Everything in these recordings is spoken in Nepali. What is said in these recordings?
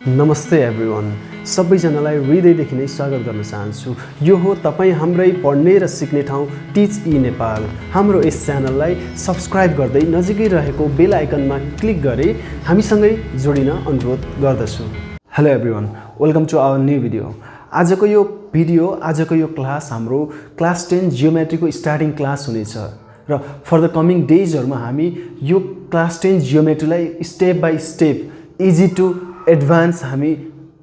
नमस्ते एभ्रिवान, सबैजनालाई हृदयदेखि नै स्वागत गर्न चाहन्छु। यो हो तपाईँ हाम्रै पढ्ने र सिक्ने ठाउँ टिच ई नेपाल। हाम्रो यस च्यानललाई सब्सक्राइब गर्दै नजिकै रहेको बेल आइकनमा क्लिक गरी हामीसँगै जोडिन अनुरोध गर्दछु। Hello everyone, welcome to our new video. आजको यो क्लास हाम्रो क्लास 10 जियोमेट्रीको स्टार्टिङ क्लास हुनेछ र फर द कमिङ डेजहरुमा हामी यो क्लास 10 जियोमेट्रीलाई step by step easy to advance हामी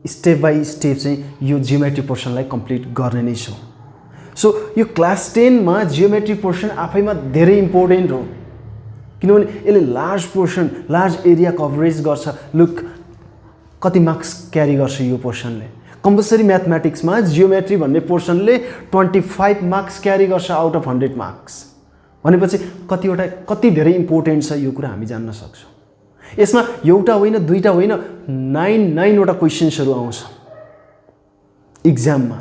स्टेप बाइ स्टेप चाहिँ यो जियोमेट्री पोर्सनलाई कम्प्लिट गर्ने नै छौँ। सो यो क्लास 10 मा जियोमेट्री पोर्सन आफैमा धेरै इम्पोर्टेन्ट हो, किनभने यसले large portion, large area coverage गर्छ। लुक, कति मार्क्स क्यारी गर्छ यो पोर्सनले। कम्पलसरी म्याथमेटिक्समा जियोमेट्री भन्ने पोर्सनले 25 मार्क्स क्यारी गर्छ आउट अफ 100 मार्क्स। भनेपछि कति धेरै इम्पोर्टेन्ट छ यो कुरा हामी जान्न सक्छौँ। यसमा एउटा होइन, दुईटा होइन, 9 वटा क्वेशन्सहरू आउँछ इक्जाममा।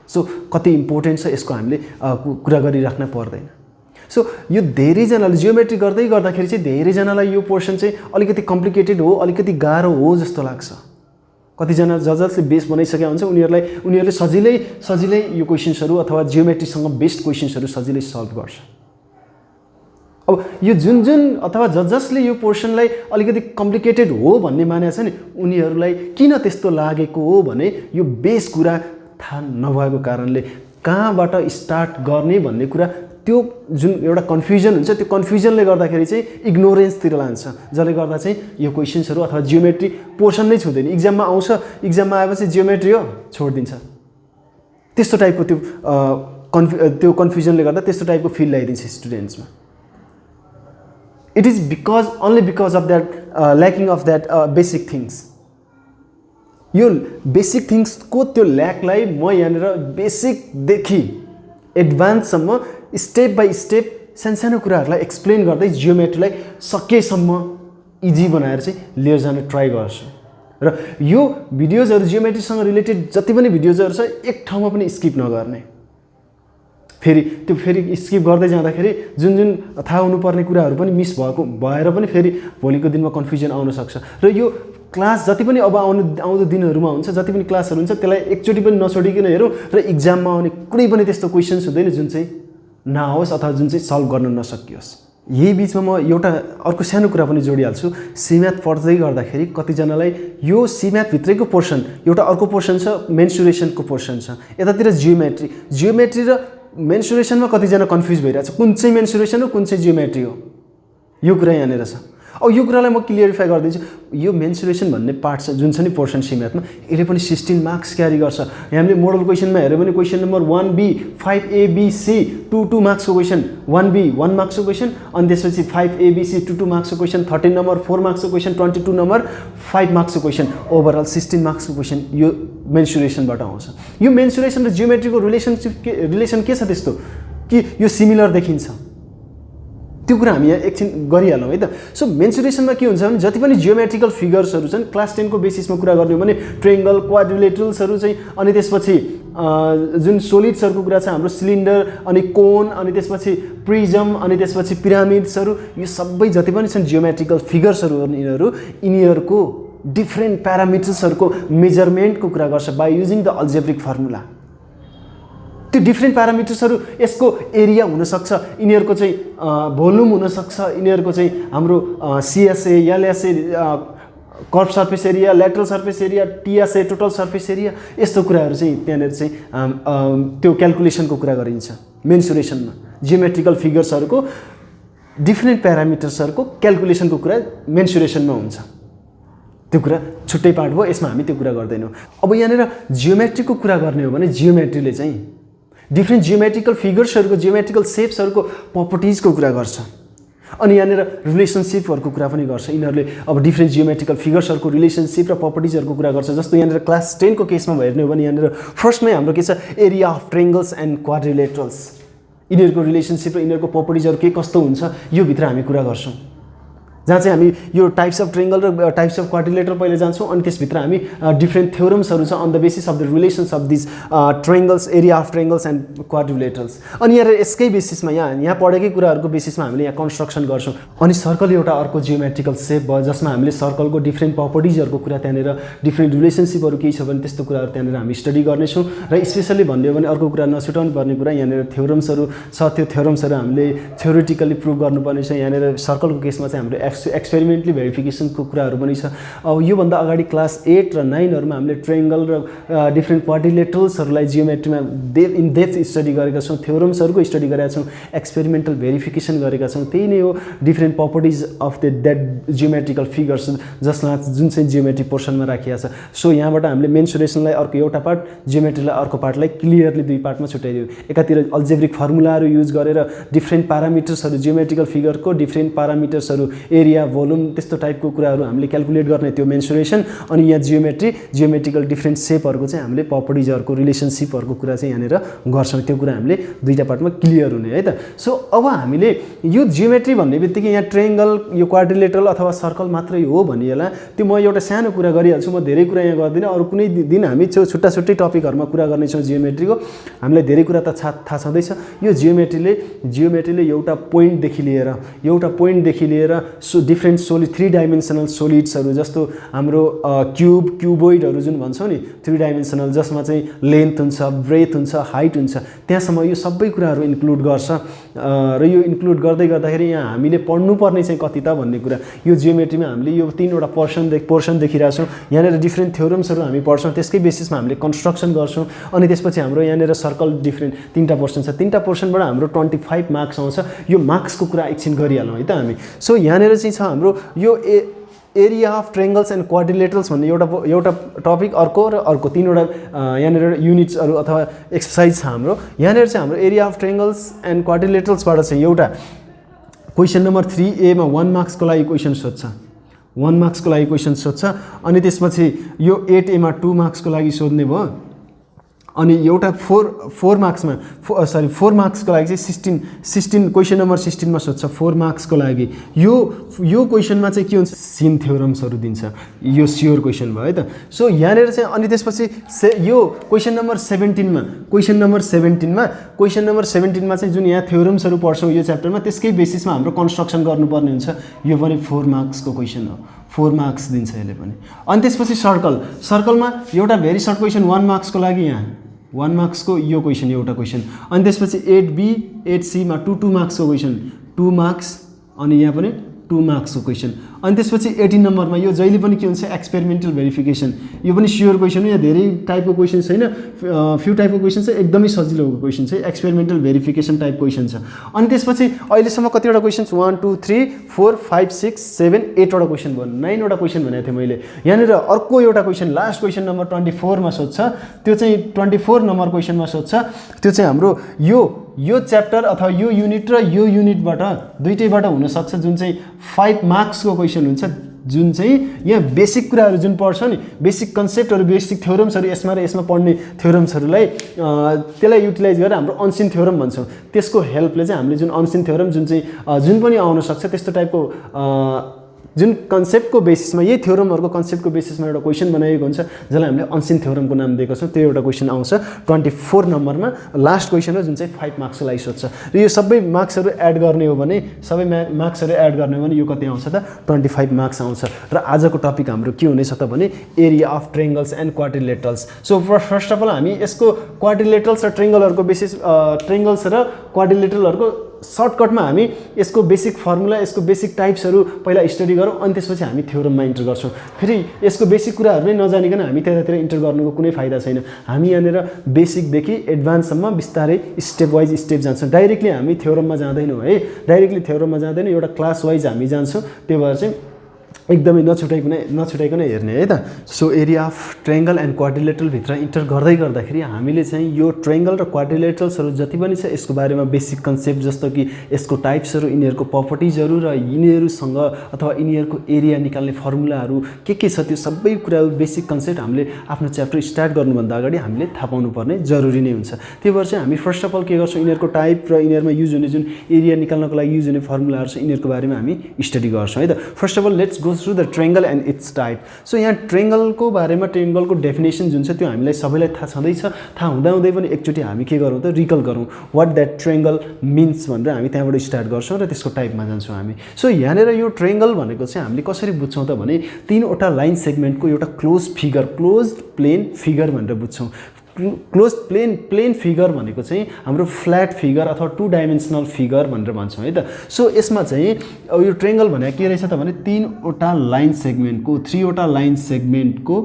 सो कति इम्पोर्टेन्ट छ यसको हामीले कुरा गरिराख्न पर्दैन। सो यो धेरैजनाले जियोमेट्री गर्दाखेरि चाहिँ धेरैजनालाई यो पोर्सन चाहिँ अलिकति कम्प्लिकेटेड हो, अलिकति गाह्रो हो जस्तो लाग्छ। कतिजना जसले बेस बनाइसकेका हुन्छ उनीहरूले सजिलै यो क्वेशन्सहरू अथवा जियोमेट्रीसँग बेस्ड क्वेशन्सहरू सजिलै सल्भ गर्छ। अब यो जुन अथवा जसले यो पोर्सनलाई अलिकति कम्प्लिकेटेड हो भन्ने मानेको छ नि, उनीहरूलाई किन त्यस्तो लागेको हो भने यो बेस कुरा थाहा नभएको कारणले कहाँबाट स्टार्ट गर्ने भन्ने कुरा, त्यो जुन एउटा कन्फ्युजन हुन्छ, त्यो कन्फ्युजनले गर्दाखेरि चाहिँ इग्नोरेन्सतिर लान्छ, जसले गर्दा चाहिँ यो क्वेशन्सहरू अथवा जियोमेट्री पोर्सन नै छुँदैन। इक्जाममा आउँछ, इक्जाममा आएपछि जियोमेट्री हो छोडिदिन्छ। त्यस्तो टाइपको त्यो कन्फ्युजनले गर्दा त्यस्तो टाइपको फिल ल्याइदिन्छ स्टुडेन्ट्समा। It is only because of that lacking of that basic things. यो बेसिक थिङ्सको त्यो ल्याकलाई म यहाँनिर बेसिकदेखि एडभान्ससम्म स्टेप बाई स्टेप सानो कुराहरूलाई एक्सप्लेन गर्दै जियोमेट्रीलाई सकेसम्म इजी बनाएर चाहिँ लिएर जान ट्राई गर्छु। र यो भिडियोजहरू जियोमेट्रीसँग रिलेटेड जति पनि भिडियोजहरू छ एक ठाउँमा पनि स्किप नगर्ने। फेरि स्किप गर्दै जाँदाखेरि जुन थाहा हुनुपर्ने कुराहरू पनि मिस भएर पनि फेरि भोलिको दिनमा कन्फ्युजन आउन सक्छ। र यो क्लास जति पनि अब आउँदो दिनहरूमा हुन्छ, जति पनि क्लासहरू हुन्छ, त्यसलाई एकचोटि पनि नछोडिकन हेरौँ र इक्जाममा आउने कुनै पनि त्यस्तो क्वेसन्स हुँदैन जुन चाहिँ नआओस् अथवा जुन चाहिँ सल्भ गर्न नसकियोस्। यही बिचमा म एउटा अर्को सानो कुरा पनि जोडिहाल्छु। सिम्याथ पढ्दै गर्दाखेरि कतिजनालाई यो सिम्याथ भित्रैको पोर्सन एउटा अर्को पोर्सन छ, मेन्सुरेसनको पोर्सन छ, यतातिर जियोमेट्री र मेन्सुरेसनमा कतिजना कन्फ्युज भइरहेछ, कुन चाहिँ मेन्सुरेसन हो कुन चाहिँ जियोमेट्री हो, यो कुरा यहाँनिर छ। अब यो कुरालाई म क्लियरिफाई गरिदिन्छु। यो मेन्सुरेसन भन्ने पार्ट छ जुन छ नि पोर्सन सिम्याथमा, यसले पनि 16 मार्क्स क्यारी गर्छ। हामीले मोडल क्वेसनमा हेऱ्यो भने क्वेसन नम्बर 1B 5ABC 2 मार्क्सको क्वेसन, 1B 1 मार्क्सको क्वेसन, अनि त्यसपछि 5ABC 2 मार्क्सको क्वेसन, 13 नम्बर 4 मार्क्सको क्वेसन, 22 नम्बर 5 मार्क्सको क्वेसन, ओभरअल 16 मार्क्सको क्वेसन यो मेन्सुरेसनबाट आउँछ। यो मेन्सुरेसन र जियोमेट्रीको रिलेसन के छ त्यस्तो कि यो सिमिलर देखिन्छ, त्यो कुरा हामी यहाँ एकछिन गरिहालौँ है त। सो मेन्सुरेसनमा के हुन्छ भने जति पनि जियोमेट्रिकल फिगर्सहरू छन्, क्लास 10 को बेसिसमा कुरा गर्ने हो भने ट्रेङ्गल, क्वाड्रिलेटरल्सहरू चाहिँ, अनि त्यसपछि जुन सोलिड्सहरूको कुरा छ हाम्रो सिलिन्डर, अनि कोन, अनि त्यसपछि प्रिजम, अनि त्यसपछि पिरामिड्सहरू, यो सबै जति पनि छन् जियोमेट्रिकल फिगर्सहरू यिनीहरूको डिफ्रेन्ट प्यारामिटर्सहरूको मेजरमेन्टको कुरा गर्छ by using the algebraic formula. त्यो डिफ्रेन्ट प्यारामिटर्सहरू यसको एरिया हुनसक्छ, यिनीहरूको चाहिँ भोल्युम हुनसक्छ, यिनीहरूको चाहिँ हाम्रो CSA, LSA, curve surface area, lateral surface area, TSA, total surface area, यस्तो कुराहरू चाहिँ त्यहाँनिर चाहिँ त्यो क्यालकुलेसनको कुरा गरिन्छ मेन्सुरेसनमा। जियोमेट्रिकल फिगर्सहरूको डिफ्रेन्ट प्यारामिटर्सहरूको क्यालकुलेसनको कुरा मेन्सुरेसनमा हुन्छ। त्यो कुरा छुट्टै पार्ट भयो, यसमा हामी त्यो कुरा गर्दैनौँ। अब यहाँनिर जियोमेट्रीको कुरा गर्ने हो भने जियोमेट्रीले चाहिँ डिफ्रेन्ट जियोमेट्रिकल फिगर्सहरूको, जियोमेट्रिकल सेप्सहरूको प्रपर्टिजको कुरा गर्छ, अनि यहाँनिर रिलेसनसिपहरूको कुरा पनि गर्छ। यिनीहरूले अब डिफ्रेन्ट जियोमेट्रिकल फिगर्सहरूको रिलेसनसिप र प्रपर्टिजहरूको कुरा गर्छ। जस्तो यहाँनिर क्लास 10 को केसमा हेर्ने हो भने यहाँनिर फर्स्टमै हाम्रो के छ, एरिया अफ ट्रेङ्गल्स एन्ड क्वाड्रिलेटरल्स, यिनीहरूको रिलेसनसिप र यिनीहरूको प्रपर्टिजहरू के कस्तो हुन्छ यो भित्र हामी कुरा गर्छौँ। जहाँ चाहिँ हामी यो टाइप्स अफ ट्रायंगल र टाइप्स अफ क्वाड्रिलेटरल पहिले जान्छौँ अनि त्यसभित्र हामी डिफ्रेन्ट थ्योरम्सहरू छ on the basis of the relations of this triangles, area of triangles and quadrilaterals. अनि यहाँ यसकै बेसिसमा यहाँ पढेकै कुराहरूको बेसिसमा हामीले यहाँ कन्स्ट्रक्सन गर्छौँ। अनि सर्कल एउटा अर्को जियोमेट्रिकल सेप भयो जसमा हामीले सर्कलको डिफ्रेन्ट प्रपर्टिजहरूको कुरा त्यहाँनिर डिफ्रेन्ट रिलेसनसिपहरू केही छ भने त्यस्तो कुराहरू त्यहाँनिर हामी स्टडी गर्नेछौँ। र स्पेसली भन्ने हो भने अर्को कुरा नछुटाउनु पर्ने कुरा यहाँनिर थ्योरम्सहरू छ, त्यो थ्योरम्सहरू हामीले थ्योरिटिकली प्रुभ गर्नुपर्ने छ। यहाँनिर सर्कलको केसमा चाहिँ हाम्रो एक्सपेरिमेन्टली भेरिफिकेसनको कुराहरू पनि छ। अब योभन्दा अगाडि क्लास 8 र 9हरूमा हामीले ट्रायंगल र डिफ्रेन्ट क्वाड्रिलेटरल्सहरूलाई जियोमेट्रीमा इन डेप्थ स्टडी गरेका छौँ, थ्योरम्सहरूको स्टडी गरेका छौँ, एक्सपेरिमेन्टल भेरिफिकेसन गरेका छौँ। त्यही नै हो different properties of that geometrical figures जसमा जुन चाहिँ जियोमेट्री पोर्सनमा राखिएको छ। सो यहाँबाट हामीले मेन्सुरेसनलाई अर्को एउटा पार्ट, जियोमेट्रीलाई अर्को पार्टलाई क्लियरली दुई पार्टमा छुट्याइदियो। एकातिर अल्जेब्रिक फर्मुलाहरू युज गरेर डिफ्रेन्ट प्यारामिटर्सहरू जियोमेट्रिकल फिगरको डिफ्रेन्ट प्यारामिटर्सहरू एरिया, भोल्युम त्यस्तो टाइपको कुराहरू हामीले क्याल्कुलेट गर्ने त्यो मेन्सुरेसन। अनि यहाँ जियोमेट्रिकल डिफ्रेन्ट सेपहरूको चाहिँ हामीले प्रपर्टिजहरूको रिलेसनसिपहरूको कुरा चाहिँ यहाँनिर गर्छौँ। त्यो कुरा हामीले दुईटा पार्टमा क्लियर हुने है त। सो अब हामीले यो जियोमेट्री भन्ने बित्तिकै यहाँ ट्रायंगल, यो क्वाड्रिलेटरल अथवा सर्कल मात्रै हो भनिएला त्यो म एउटा सानो कुरा गरिहाल्छु। म धेरै कुरा यहाँ गर्दिनँ, अरू कुनै दिन हामी छुट्टा छुट्टै टपिकहरूमा कुरा गर्नेछौँ जियोमेट्रीको। हामीलाई धेरै कुरा त थाहा छँदैछ। यो जियोमेट्रीले एउटा पोइन्टदेखि लिएर डिफ्रेन्ट सोलिड 3 डाइमेन्सनल सोलिड्सहरू जस्तो हाम्रो क्युबोइडहरू जुन भन्छौँ नि 3 डाइमेन्सनल, जसमा चाहिँ लेन्थ हुन्छ, ब्रेथ हुन्छ, हाइट हुन्छ, त्यहाँसम्म यो सबै कुराहरू इन्क्लुड गर्छ। र यो इन्क्लुड गर्दै गर्दाखेरि यहाँ हामीले पढ्नुपर्ने चाहिँ कति त भन्ने कुरा, यो जियोमेट्रीमा हामीले यो 3वटा पोर्सन देखिरहेको छौँ। यहाँनिर डिफ्रेन्ट थ्योरम्सहरू हामी पढ्छौँ, त्यसकै बेसिसमा हामीले कन्स्ट्रक्सन गर्छौँ। अनि त्यसपछि हाम्रो यहाँनिर सर्कल डिफ्रेन्ट 3टा पोर्सन छ। 3टा पोर्सनबाट हाम्रो 25 मार्क्स आउँछ। यो मार्क्सको कुरा एकछिन गरिहालौँ है त हामी। सो यहाँनिर चाहिँ छ हाम्रो यो area of triangles and quadrilaterals भन्ने एउटा टपिक, अर्को 3वटा यहाँनिर युनिट्सहरू अथवा एक्सर्साइज छ हाम्रो। यहाँनिर चाहिँ हाम्रो एरिया अफ ट्रायंगल्स एन्ड क्वाड्रिलेटरल्सबाट चाहिँ एउटा क्वेसन नम्बर 3A मा 1 मार्क्सको लागि क्वेसन सोध्छ, 1 मार्क्सको लागि क्वेसन सोध्छ। अनि त्यसपछि यो 8A मा 2 मार्क्सको लागि सोध्ने भयो। अनि एउटा 4 मार्क्सको लागि चाहिँ 16 क्वेसन नम्बर 16 मा सोध्छ 4 मार्क्सको लागि। यो क्वेसनमा चाहिँ के हुन्छ, सिन थ्योरम्सहरू दिन्छ। यो स्योर क्वेसन भयो है त। सो यहाँनिर चाहिँ अनि त्यसपछि यो क्वेसन नम्बर 17मा चाहिँ जुन यहाँ थ्योरम्सहरू पढ्छौँ यो च्याप्टरमा, त्यसकै बेसिसमा हाम्रो कन्स्ट्रक्सन गर्नुपर्ने हुन्छ। यो पनि 4 मार्क्सको क्वेसन हो, 4 मार्क्स दिन्छ यसले पनि। अनि त्यसपछि सर्कलमा एउटा भेरी सर्ट क्वेसन 1 मार्क्सको लागि, यहाँ 1 मार्क्सको यो क्वेसन एउटा क्वेसन। अनि त्यसपछि 8B 8C मा 2 मार्क्सको क्वेसन, 2 मार्क्स। अनि यहाँ पनि 2 मार्क्सको क्वेसन। अनि त्यसपछि 18 नम्बरमा यो जहिले पनि के हुन्छ, एक्सपेरिमेन्टल भेरिफिकेसन। यो पनि स्योर क्वेसन हो। यहाँ धेरै टाइपको क्वेसन छैन, फ्यु टाइपको क्वेसन चाहिँ एकदमै सजिलो क्वेसन चाहिँ एक्सपेरिमेन्टल भेरिफिकेसन टाइप क्वेसन छ। अनि त्यसपछि अहिलेसम्म कतिवटा क्वेसन 1 2 3 4 5 6 7 8वटा क्वेसन भयो, 9वटा क्वेसन भनेको थिएँ मैले। यहाँनिर अर्को एउटा क्वेसन लास्ट क्वेसन नम्बर 24 मा सोध्छ। त्यो चाहिँ 24 नम्बर क्वेसनमा सोध्छ। त्यो चाहिँ हाम्रो यो च्याप्टर अथवा यो युनिट र यो युनिटबाट दुईटैबाट हुनसक्छ, जुन चाहिँ 5 मार्क्सको क्वेसन हुन्छ। जुन चाहिँ यहाँ बेसिक कुराहरू जुन पढ्छ नि, बेसिक कन्सेप्टहरू, बेसिक थ्योरम्सहरू, यसमा र यसमा पढ्ने थ्योरम्सहरूलाई त्यसलाई युटिलाइज गरेर हाम्रो अनसिन थ्योरम भन्छौँ। त्यसको हेल्पले चाहिँ हामीले जुन अनसिन थ्योरम जुन पनि आउन सक्छ त्यस्तो टाइपको जुन कन्सेप्टको बेसिसमा, यही थ्योरमहरूको कन्सेप्टको बेसिसमा एउटा क्वेसन बनाइएको हुन्छ जसलाई हामीले अनसिन थ्योरमको नाम दिएको छौँ। त्यो एउटा क्वेसन आउँछ 24 नम्बरमा, लास्ट क्वेसन हो जुन चाहिँ 5 मार्क्सको लागि सोध्छ। र यो सबै मार्क्सहरू एड गर्ने हो भने यो कति आउँछ त, 25 मार्क्स आउँछ। र आजको टपिक हाम्रो के हुनेछ त भने area of triangles and quadrilaterals. So first of all हामी यसको क्वाड्रिलेटरल्स र ट्रायंगलहरूको ट्रायंगल्स र क्वाड्रिलेटरलहरूको सर्टकटमा हामी यसको बेसिक फर्मुला, यसको बेसिक टाइप्सहरू पहिला स्टडी गरौँ। अनि त्यसपछि हामी थ्योरममा इन्टर गर्छौँ। फेरि यसको बेसिक कुराहरू नै नजानिकन हामी त्यतातिर इन्टर गर्नुको कुनै फाइदा छैन। हामी यहाँनिर बेसिकदेखि एडभान्ससम्म बिस्तारै स्टेप वाइज जान्छौँ। डाइरेक्टली हामी थ्योरममा जाँदैनौँ है, एउटा क्लास वाइज हामी जान्छौँ। त्यही भएर चाहिँ एकदमै नछुटाइकन हेर्ने है त। So area of triangle and quadrilateral भित्र इन्टर गर्दै गर्दाखेरि हामीले चाहिँ यो ट्रायंगल र क्वाड्रिलेटरल्सहरू जति पनि छ यसको बारेमा बेसिक कन्सेप्ट जस्तो कि यसको टाइप्सहरू, यिनीहरूको प्रपर्टिजहरू र यिनीहरूसँग अथवा यिनीहरूको एरिया निकाल्ने फर्मुलाहरू के छ त्यो सबै कुराहरू बेसिक कन्सेप्ट हामीले आफ्नो च्याप्टर स्टार्ट गर्नुभन्दा अगाडि हामीले थाहा पाउनुपर्ने जरुरी नै हुन्छ। त्यही भएर चाहिँ हामी फर्स्ट अफ अल के गर्छौँ, यिनीहरूको टाइप र यिनीहरूमा युज हुने जुन एरिया निकाल्नको लागि युज हुने फर्मुलाहरू छ यिनीहरूको बारेमा हामी स्टडी गर्छौँ है त। First of all let's go through the triangle and its type. So यहाँ ट्रायंगलको बारेमा ट्रायंगलको डेफिनेसन जुन छ त्यो हामीलाई सबैलाई थाहा छँदैछ। थाहा हुँदाहुँदै पनि एकचोटि हामी के गरौँ त, रिकल गरौँ वाट द्याट ट्रायंगल मिन्स भनेर हामी त्यहाँबाट स्टार्ट गर्छौँ र त्यसको टाइपमा जान्छौँ हामी। सो यहाँनिर यो ट्रायंगल भनेको चाहिँ हामीले कसरी बुझ्छौँ त भने तीनवटा लाइन सेगमेन्टको एउटा क्लोज प्लेन फिगर भनेर बुझ्छौँ। क्लोज प्लेन फिगर भनेको चाहिँ हाम्रो फ्ल्याट फिगर अथवा 2 डाइमेन्सनल फिगर भनेर भन्छौँ है त। सो यसमा चाहिँ यो ट्रायंगल भने के रहेछ त भने तीनवटा लाइन सेगमेन्टको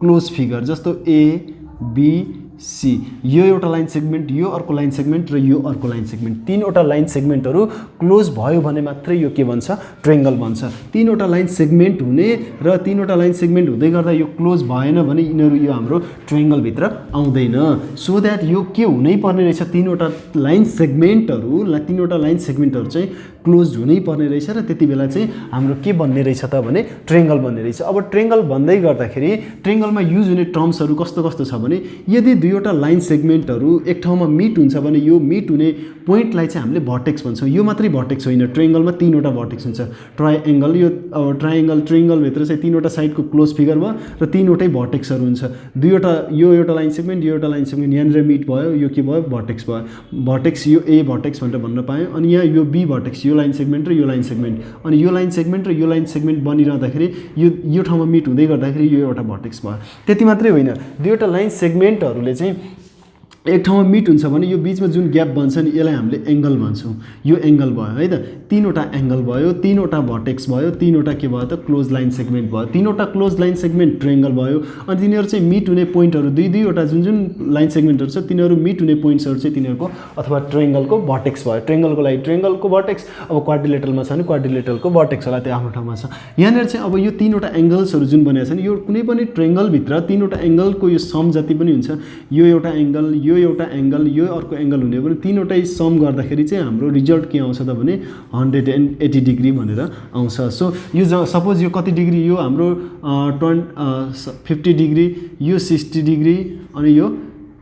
क्लोज फिगर, जस्तो ए बी सी, यो एउटा लाइन सेगमेन्ट, यो अर्को लाइन सेगमेन्ट र यो अर्को लाइन सेगमेन्ट, तीनवटा लाइन सेगमेन्टहरू क्लोज भयो भने मात्रै यो के भन्छ, ट्रायंगल भन्छ। तीनवटा लाइन सेगमेन्ट हुने र तीनवटा लाइन सेगमेन्ट हुँदै गर्दा यो क्लोज भएन भने यिनीहरू यो हाम्रो ट्रायंगलभित्र आउँदैन। सो द्याट यो के हुनै पर्ने रहेछ, तीनवटा लाइन सेगमेन्टहरू चाहिँ क्लोज हुनै पर्ने रहेछ र त्यति बेला चाहिँ हाम्रो के बन्ने रहेछ त भने ट्रायंगल बन्ने रहेछ। अब ट्रायंगल भन्दै गर्दाखेरि ट्रायंगलमा युज हुने टर्म्सहरू कस्तो छ भने यदि दुईवटा लाइन सेगमेन्टहरू एक ठाउँमा मिट हुन्छ भने यो मिट हुने पोइन्टलाई चाहिँ हामीले भर्टेक्स भन्छौँ। यो मात्रै भर्टेक्स होइन, ट्रायंगलमा तीनवटा भर्टेक्स हुन्छ। ट्रायंगल यो ट्रायंगलभित्र चाहिँ तीनवटा साइडको क्लोज फिगर भयो र तीनवटै भर्टेक्सहरू हुन्छ। दुईवटा यो एउटा लाइन सेगमेन्ट यहाँनिर मिट भयो, यो के भयो, भर्टेक्स भयो। भर्टेक्स यो ए भर्टेक्स भनेर भन्न पायौँ। अनि यहाँ यो बी भर्टेक्स, यो लाइन सेगमेन्ट र यो लाइन सेगमेन्ट, अनि यो लाइन सेगमेन्ट र यो लाइन सेगमेन्ट बनिरहँदाखेरि यो ठाउँमा मिट हुँदै गर्दाखेरि यो एउटा भर्टेक्स भयो। त्यति मात्रै होइन, दुईवटा लाइन सेगमेन्टहरूले चाहिँ एक ठाउँमा मिट हुन्छ भने यो बिचमा जुन ग्याप बन्छ नि यसलाई हामीले एंगल भन्छौँ। यो एंगल भयो है त, तीनवटा एंगल भयो, तीनवटा भर्टेक्स भयो, तीनवटा के भयो त क्लोज लाइन सेगमेन्ट भयो। तीनवटा क्लोज लाइन सेगमेन्ट ट्रायंगल भयो। अनि तिनीहरू चाहिँ मिट हुने पोइन्टहरू दुईवटा जुन लाइन सेगमेन्टहरू छ तिनीहरू मिट हुने पोइन्ट्सहरू चाहिँ तिनीहरूको अथवा ट्रायंगलको भर्टेक्स भयो। ट्रायंगलको लागि ट्रायंगलको भर्टेक्स, अब क्वाड्रिलेटरलमा छ भने क्वाड्रिलेटरलको भर्टेक्स होला, त्यो आफ्नो ठाउँमा छ। यहाँनिर चाहिँ अब यो तीनवटा एंगल्सहरू जुन बनेको छ नि, यो कुनै पनि ट्रायंगलभित्र तीनवटा एंगलको यो सम जति पनि हुन्छ, यो एउटा एंगल, यो एउटा एंगल, यो अर्को एंगल हुने भने तीनवटै सम गर्दाखेरि चाहिँ हाम्रो रिजल्ट के आउँछ त भने 180 डिग्री भनेर आउँछ। सो यो सपोज यो कति डिग्री, यो हाम्रो 50 डिग्री, यो 60 डिग्री अनि यो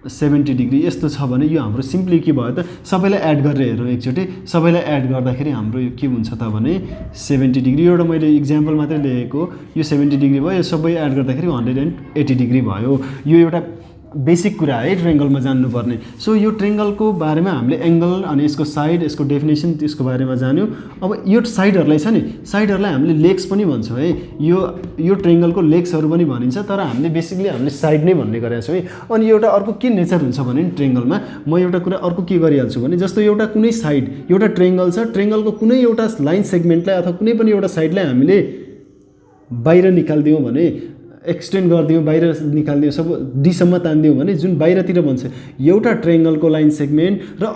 70 डिग्री यस्तो छ भने यो हाम्रो सिम्पली के भयो त, सबैलाई एड गरेर हेरौँ एकचोटि। सबैलाई एड गर्दाखेरि हाम्रो यो के हुन्छ त भने 70 डिग्री, एउटा मैले इक्जाम्पल मात्रै लिएको, यो 70 डिग्री भयो, यो सबै एड गर्दाखेरि 180 डिग्री भयो। यो एउटा बेसिक कुरा है ट्रायंगलमा जान्नुपर्ने। सो यो ट्रायंगलको बारेमा हामीले एंगल अनि यसको साइड, यसको डेफिनेसन, त्यसको बारेमा जान्यौँ। अब यो साइडहरूलाई छ नि, साइडहरूलाई हामीले लेग्स पनि भन्छौँ है। यो ट्रायंगलको लेग्सहरू पनि भनिन्छ, तर हामीले हामीले साइड नै भन्ने गरेका छौँ है। अनि एउटा अर्को के नेचर हुन्छ भने ट्रायंगलमा म एउटा कुरा अर्को के गरिहाल्छु भने, जस्तो एउटा कुनै साइड, एउटा ट्रायंगल छ, ट्रायंगलको कुनै एउटा लाइन सेगमेन्टलाई अथवा कुनै पनि एउटा साइडलाई हामीले बाहिर निकालिदियौँ भने, एक्सटेन्ड गरिदियौँ, बाहिर निकालिदियौँ, सब डीसम्म तानिदियौँ भने जुन बाहिरतिर बन्छ एउटा ट्रायंगलको लाइन सेगमेन्ट र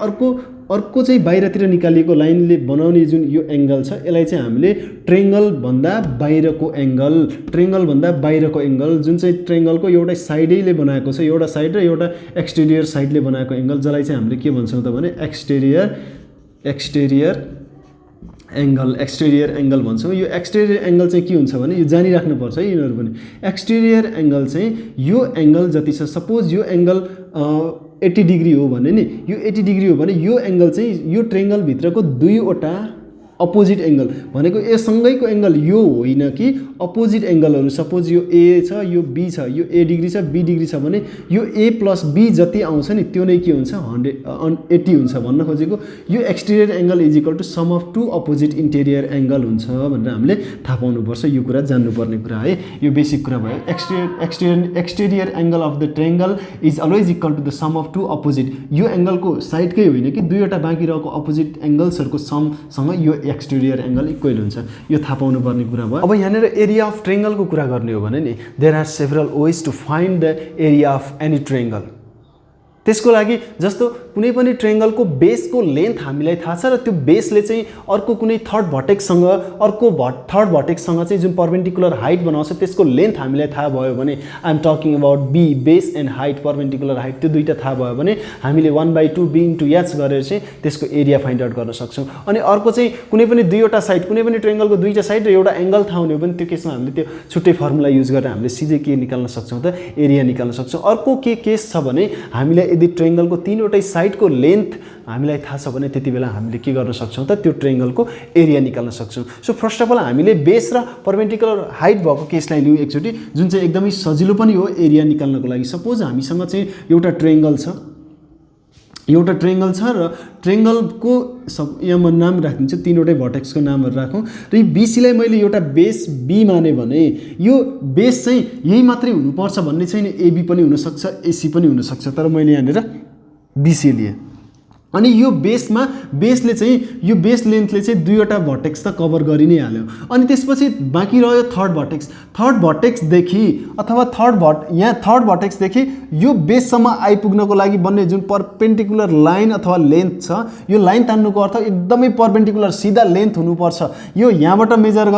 अर्को चाहिँ बाहिरतिर निकालिएको लाइनले बनाउने जुन यो एंगल छ, यसलाई चाहिँ हामीले ट्रायंगलभन्दा बाहिरको एंगल जुन चाहिँ ट्रायंगलको एउटा साइडैले बनाएको छ, एउटा साइड र एउटा एक्सटेरियर साइडले बनाएको एंगल, जसलाई चाहिँ हामीले के भन्छौँ त भने एक्सटेरियर एंगल भन्छौँ। यो एक्सटेरियर एंगल चाहिँ के हुन्छ भने, यो जानिराख्नुपर्छ है यिनीहरू पनि। एक्सटेरियर एंगल चाहिँ यो एंगल जति छ, सपोज यो एंगल 80 डिग्री हो भने नि, यो 80 डिग्री हो भने यो एंगल चाहिँ यो ट्रायंगलभित्रको दुईवटा अपोजिट एंगल भनेको यससँगैको एंगल यो होइन कि अपोजिट एंगलहरू, सपोज यो ए छ, यो बी छ, यो ए डिग्री छ, बी डिग्री छ भने यो ए प्लस बी जति आउँछ नि त्यो नै के हुन्छ 180 हुन्छ भन्न खोजेको। यो exterior angle is equal to sum of two opposite interior angle हुन्छ भनेर हामीले थाहा पाउनुपर्छ। यो कुरा जान्नुपर्ने कुरा है, यो बेसिक कुरा भयो। Exterior angle of the triangle is always equal to the sum of two opposite, यो एंगलको साइडकै होइन कि दुईवटा बाँकी रहेको अपोजिट एंगल्सहरूको समसँग यो एक्सटेरियर एंगल इक्वल हुन्छ। यो थाहा पाउनुपर्ने कुरा भयो। अब यहाँनिर एरिया अफ ट्रायंगलको कुरा गर्ने हो भने नि, there are several ways to find the area of any triangle. त्यसको लागि जस्तो कुनै पनि ट्रायंगलको बेसको लेन्थ हामीलाई थाहा छ र त्यो बेसले चाहिँ अर्को कुनै थर्ड भर्टेक्ससँग थर्ड भर्टेक्ससँग चाहिँ जुन परपेन्डिकुलर हाइट बनाउँछ त्यसको लेन्थ हामीलाई थाहा भयो भने I am talking about B base and height perpendicular height त्यो दुईटा थाहा भयो भने हामीले 1/2 b * h गरेर चाहिँ त्यसको एरिया फाइन्ड आउट गर्न सक्छौँ। अनि अर्को चाहिँ कुनै पनि दुईवटा साइड कुनै पनि ट्रायंगलको दुईटा साइड र एउटा एंगल थाहा हुने हो भने त्यो केसमा हामीले त्यो छुट्टै फर्मुला युज गरेर हामीले सिधै के निकाल्न सक्छौँ त एरिया निकाल्न सक्छौँ। अर्को के केस छ भने हामीलाई यदि ट्रायंगलको तीनवटै साइडको लेन्थ हामीलाई थाहा छ भने त्यति बेला हामीले के गर्न सक्छौँ त त्यो ट्रायंगलको एरिया निकाल्न सक्छौँ। सो फर्स्ट अफ अल हामीले बेस र परपेन्डिकुलर हाइट भएको केसलाई लियौँ एकचोटि जुन चाहिँ एकदमै सजिलो पनि हो एरिया निकाल्नको लागि। सपोज हामीसँग चाहिँ एउटा ट्रायंगल छ र ट्रायंगलको यहाँ म नाम राखिदिन्छु तीनवटै भर्टेक्सको नामहरू राखौँ र यो बीसीलाई मैले एउटा बेस बी माने भने यो बेस चाहिँ यही मात्रै हुनुपर्छ भन्ने छैन एबी पनि हुनसक्छ एसी पनि हुनसक्छ तर मैले यहाँनिर बीसी लिएँ। अनि यो बेसले चाहिँ यो बेस लेन्थले चाहिँ दुईवटा भर्टेक्स त कभर गरि नै हाल्यो। अनि त्यसपछि बाँकी रह्यो थर्ड भर्टेक्सदेखि अथवा यहाँ थर्ड भर्टेक्सदेखि यो बेससम्म आइपुग्नको लागि बन्ने जुन परपेन्डिकुलर लाइन अथवा लेन्थ छ यो लाइन तान्नुको अर्थ एकदमै परपेन्डिकुलर सिधा लेन्थ हुनुपर्छ। यो यहाँबाट मेजर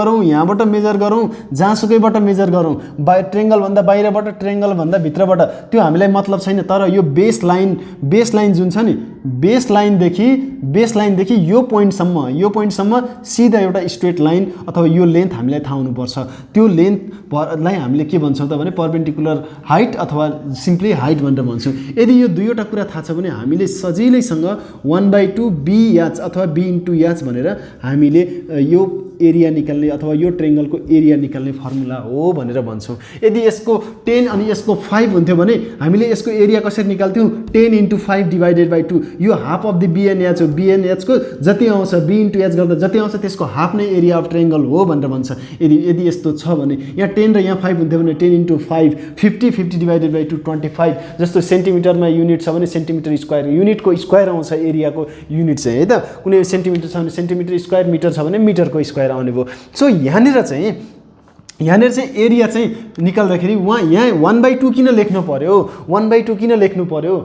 गरौँ जहाँसुकैबाट मेजर गरौँ ट्रायंगलभन्दा बाहिरबाट ट्रायंगलभन्दा भित्रबाट त्यो हामीलाई मतलब छैन। तर यो बेस लाइन जुन छ नि बेस लाइनदेखि यो पोइन्टसम्म सिधा एउटा स्ट्रेट लाइन अथवा यो लेन्थ हामीलाई थाहा हुनुपर्छ। त्यो लेन्थलाई हामीले के भन्छौँ त भने परपेन्डिकुलर हाइट अथवा सिम्पली हाइट भनेर भन्छौँ। यदि यो दुईवटा कुरा थाहा छ भने हामीले सजिलैसँग 1/2 bh अथवा b * h भनेर हामीले यो एरिया निकाल्ने अथवा यो ट्रायंगलको एरिया निकाल्ने फर्मुला हो भनेर भन्छौँ। यदि यसको 10 अनि यसको 5 हुन्थ्यो भने हामीले यसको एरिया कसरी निकाल्थ्यौँ 10 * 5 / 2 यो हाफ अफ द BNH हो। BNH को जति आउँछ b * h गर्दा जति आउँछ त्यसको हाफ नै एरिया अफ ट्रायंगल हो भनेर भन्छ। यदि यस्तो छ भने यहाँ 10 र यहाँ 5 हुन्थ्यो भने 10 * 5 50 / 2 25 जस्तो सेन्टिमिटरमा युनिट छ भने सेन्टिमिटर स्क्वायर युनिटको स्क्वायर आउँछ एरियाको युनिट चाहिँ है त। कुनै सेन्टिमिटर छ भने सेन्टिमिटर स्क्वायर मिटर छ भने मिटरको स्क्वायर आउने भयो। सो यहाँनिर चाहिँ एरिया चाहिँ निकाल्दाखेरि यहाँ 1/2 किन लेख्नु पर्यो 1/2 किन लेख्नु पर्यो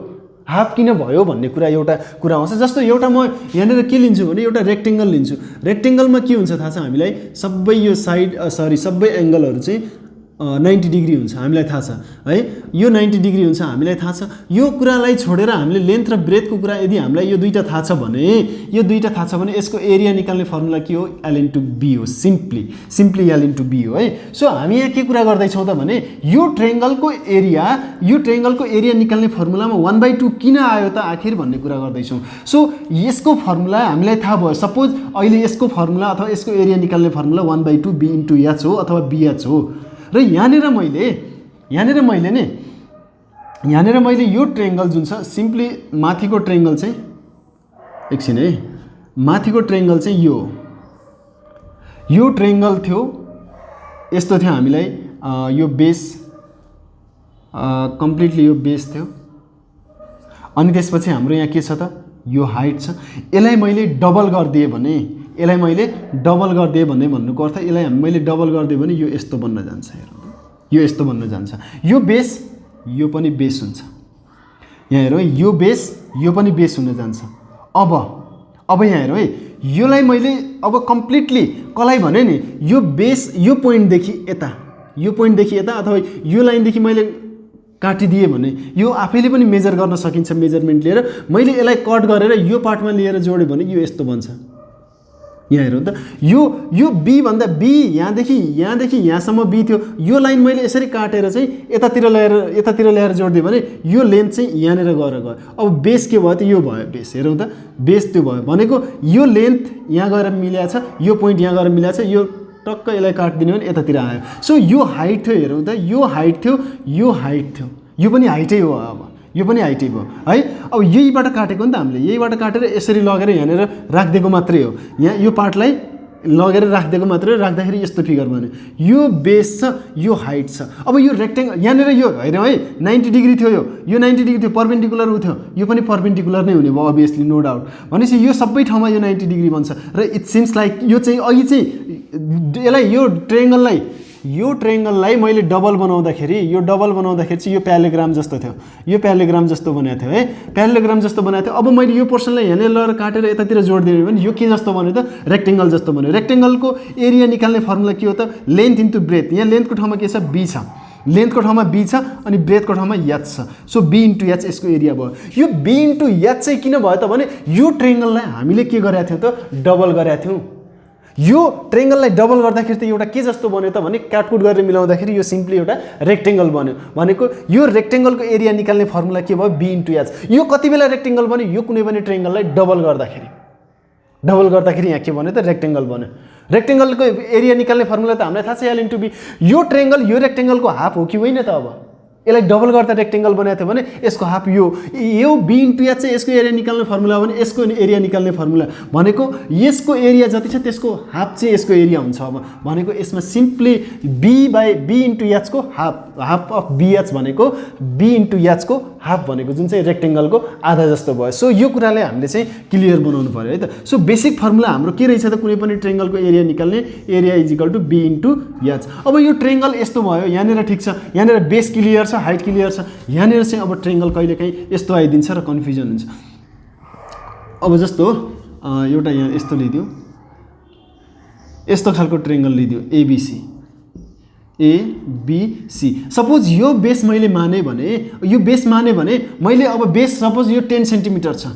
हाफ किन भयो भन्ने एउटा कुरा आउँछ। जस्तो एउटा म यहाँनिर के लिन्छु भने एउटा रेक्टेंगल लिन्छु। रेक्टेंगलमा के हुन्छ थाहा छ हामीलाई सबै एंगलहरू चाहिँ 90 डिग्री हुन्छ हामीलाई थाहा छ है। यो 90 डिग्री हुन्छ हामीलाई थाहा छ। यो कुरालाई छोडेर हामीले लेन्थ र ब्रेथको कुरा यदि हामीलाई यो दुईटा थाहा छ भने यसको एरिया निकाल्ने फर्मुला के हो L * B हो। सिम्पली L * B हो है। सो हामी यहाँ के कुरा गर्दैछौँ त भने यो ट्रायंगलको एरिया निकाल्ने फर्मुलामा 1/2 किन आयो त आखिर भन्ने कुरा गर्दैछौँ। सो यसको फर्मुला हामीलाई थाहा भयो। सपोज अहिले यसको फर्मुला अथवा यसको एरिया निकाल्ने फर्मुला 1/2 b * h हो अथवा bh हो। र यहाँनिर मैले यो ट्रायंगल जुन छ सिम्पली माथिको ट्रायंगल चाहिँ एकछिन है माथिको ट्रायंगल चाहिँ यो ट्रायंगल थियो यस्तो थियो हामीलाई यो बेस कम्प्लिटली यो बेस थियो। अनि त्यसपछि हाम्रो यहाँ के छ त यो हाइट छ। यसलाई मैले डबल गरिदिएँ भने भन्नुको अर्थ यसलाई मैले डबल गरिदिएँ भने यो यस्तो बन्न जान्छ। यो बेस यो पनि बेस हुन्छ। यहाँ हेरौँ यो बेस यो पनि बेस हुन जान्छ। अब यहाँ हेरौँ है योलाई मैले अब कम्प्लिटली कसलाई भने नि यो बेस यो पोइन्टदेखि यता अथवा यो लाइनदेखि मैले काटिदिए भने यो आफैले पनि मेजर गर्न सकिन्छ। मेजरमेन्ट लिएर मैले यसलाई कट गरेर यो पार्टमा लिएर जोड्यो भने यो यस्तो बन्छ। यहाँ हेरौँ त यो बी भन्दा बी यहाँदेखि यहाँसम्म बी थियो। यो लाइन मैले यसरी काटेर चाहिँ यतातिर ल्याएर जोड्दिएँ भने यो लेन्थ चाहिँ यहाँनिर गयो। अब बेस के भयो त यो भयो बेस। हेरौँ त बेस त्यो भयो भनेको यो लेन्थ यहाँ गएर मिलाएको छ यो पोइन्ट यहाँ गएर मिलाएको छ यो टक्क यसलाई काटिदिने भने यतातिर आयो। सो यो हाइट थियो। हेरौँ त यो हाइट थियो यो पनि हाइटै हो। अब यो पनि हाइटै भयो है। अब यहीबाट काटेको नि त हामीले यहीबाट काटेर यसरी लगेर यहाँनिर राखिदिएको मात्रै हो। यहाँ यो पार्टलाई लगेर राखिदिएको मात्रै राख्दाखेरि यस्तो फिगर बन्यो। यो बेस छ यो हाइट छ। अब यो रेक्टेंगल यहाँनिर यो हेरौँ है 90 डिग्री थियो यो 90 डिग्री थियो परपेन्डिकुलर थियो यो पनि परपेन्डिकुलर नै हुने भयो अभियसली नो डाउट। भनेपछि यो सबै ठाउँमा यो 90 डिग्री बन्छ र इट सिम्स लाइक यो चाहिँ अघि चाहिँ यसलाई यो ट्रायंगललाई यो ट्रायंगललाई मैले डबल बनाउँदाखेरि चाहिँ यो प्यारालेग्राम जस्तो थियो, यो प्यारालेग्राम जस्तो बनाएको थियो है, प्यारालेग्राम जस्तो बनाएको थियो। अब मैले यो पोर्सनलाई यहाँनिर लगेर काटेर यतातिर जोडिदिएँ भने यो के जस्तो बन्यो त, रेक्टेंगल जस्तो बन्यो। रेक्टेंगलको एरिया निकाल्ने फर्मुला के हो त, लेन्थ इन्टु ब्रेथ। यहाँ लेन्थको ठाउँमा के छ, बी छ, लेन्थको ठाउँमा बी छ अनि ब्रेथको ठाउँमा एच छ। सो बी इन्टु एच यसको एरिया भयो। यो बी इन्टु एच चाहिँ किन भयो त भने यो ट्रायंगललाई हामीले के गरेका थियौँ त, डबल गरेका थियौँ। यो ट्रायंगललाई डबल गर्दाखेरि त एउटा के जस्तो बन्यो त भने काटकुट गरेर मिलाउँदाखेरि यो सिम्पली एउटा रेक्टेंगल बन्यो। भनेको यो रेक्टेंगलको एरिया निकाल्ने फर्मुला के भयो, बी इन्टु एच। यो कति बेला रेक्टेंगल बन्यो, यो कुनै पनि ट्रायंगललाई डबल गर्दाखेरि यहाँ के बन्यो त, रेक्टेंगल बन्यो। रेक्टेंगलको एरिया निकाल्ने फर्मुला त हामीलाई थाहा छ, एल इन्टु बी। यो ट्रायंगल यो रेक्टेंगलको हाफ हो कि होइन त, अब यसलाई डबल गर्दा रेक्टेंगल बनाएको थियो भने यसको हाफ यो बी इन्टु एच चाहिँ यसको एरिया निकाल्ने फर्मुला भने यसको एरिया निकाल्ने फर्मुला भनेको यसको एरिया जति छ त्यसको हाफ चाहिँ यसको एरिया हुन्छ। अब भनेको यसमा सिम्पली बी इन्टु एचको हाफ अफ बीएच भनेको बी इन्टु एचको हाफ भनेको जुन चाहिँ रेक्टेंगलको आधा जस्तो भयो। सो यो कुरालाई हामीले चाहिँ क्लियर बनाउनु पर्यो है त। सो बेसिक फर्मुला हाम्रो के रहेछ त, कुनै पनि ट्रायंगलको एरिया निकाल्ने area is equal to B into H. अब यो ट्रायंगल यस्तो भयो, यहाँनिर ठिक छ, यहाँनिर बेस क्लियर छ, हाइट क्लियर छ, यहाँनिर चाहिँ अब ट्रायंगल कहिलेकाहीँ यस्तो आइदिन्छ र कन्फ्युजन हुन्छ। अब जस्तो एउटा यहाँ यस्तो लिदिउँ, यस्तो खालको ट्रायंगल लिदिउँ एबीसी, एबीसी। सपोज यो बेस मैले माने भने मैले अब बेस सपोज यो 10 सेन्टिमिटर छ।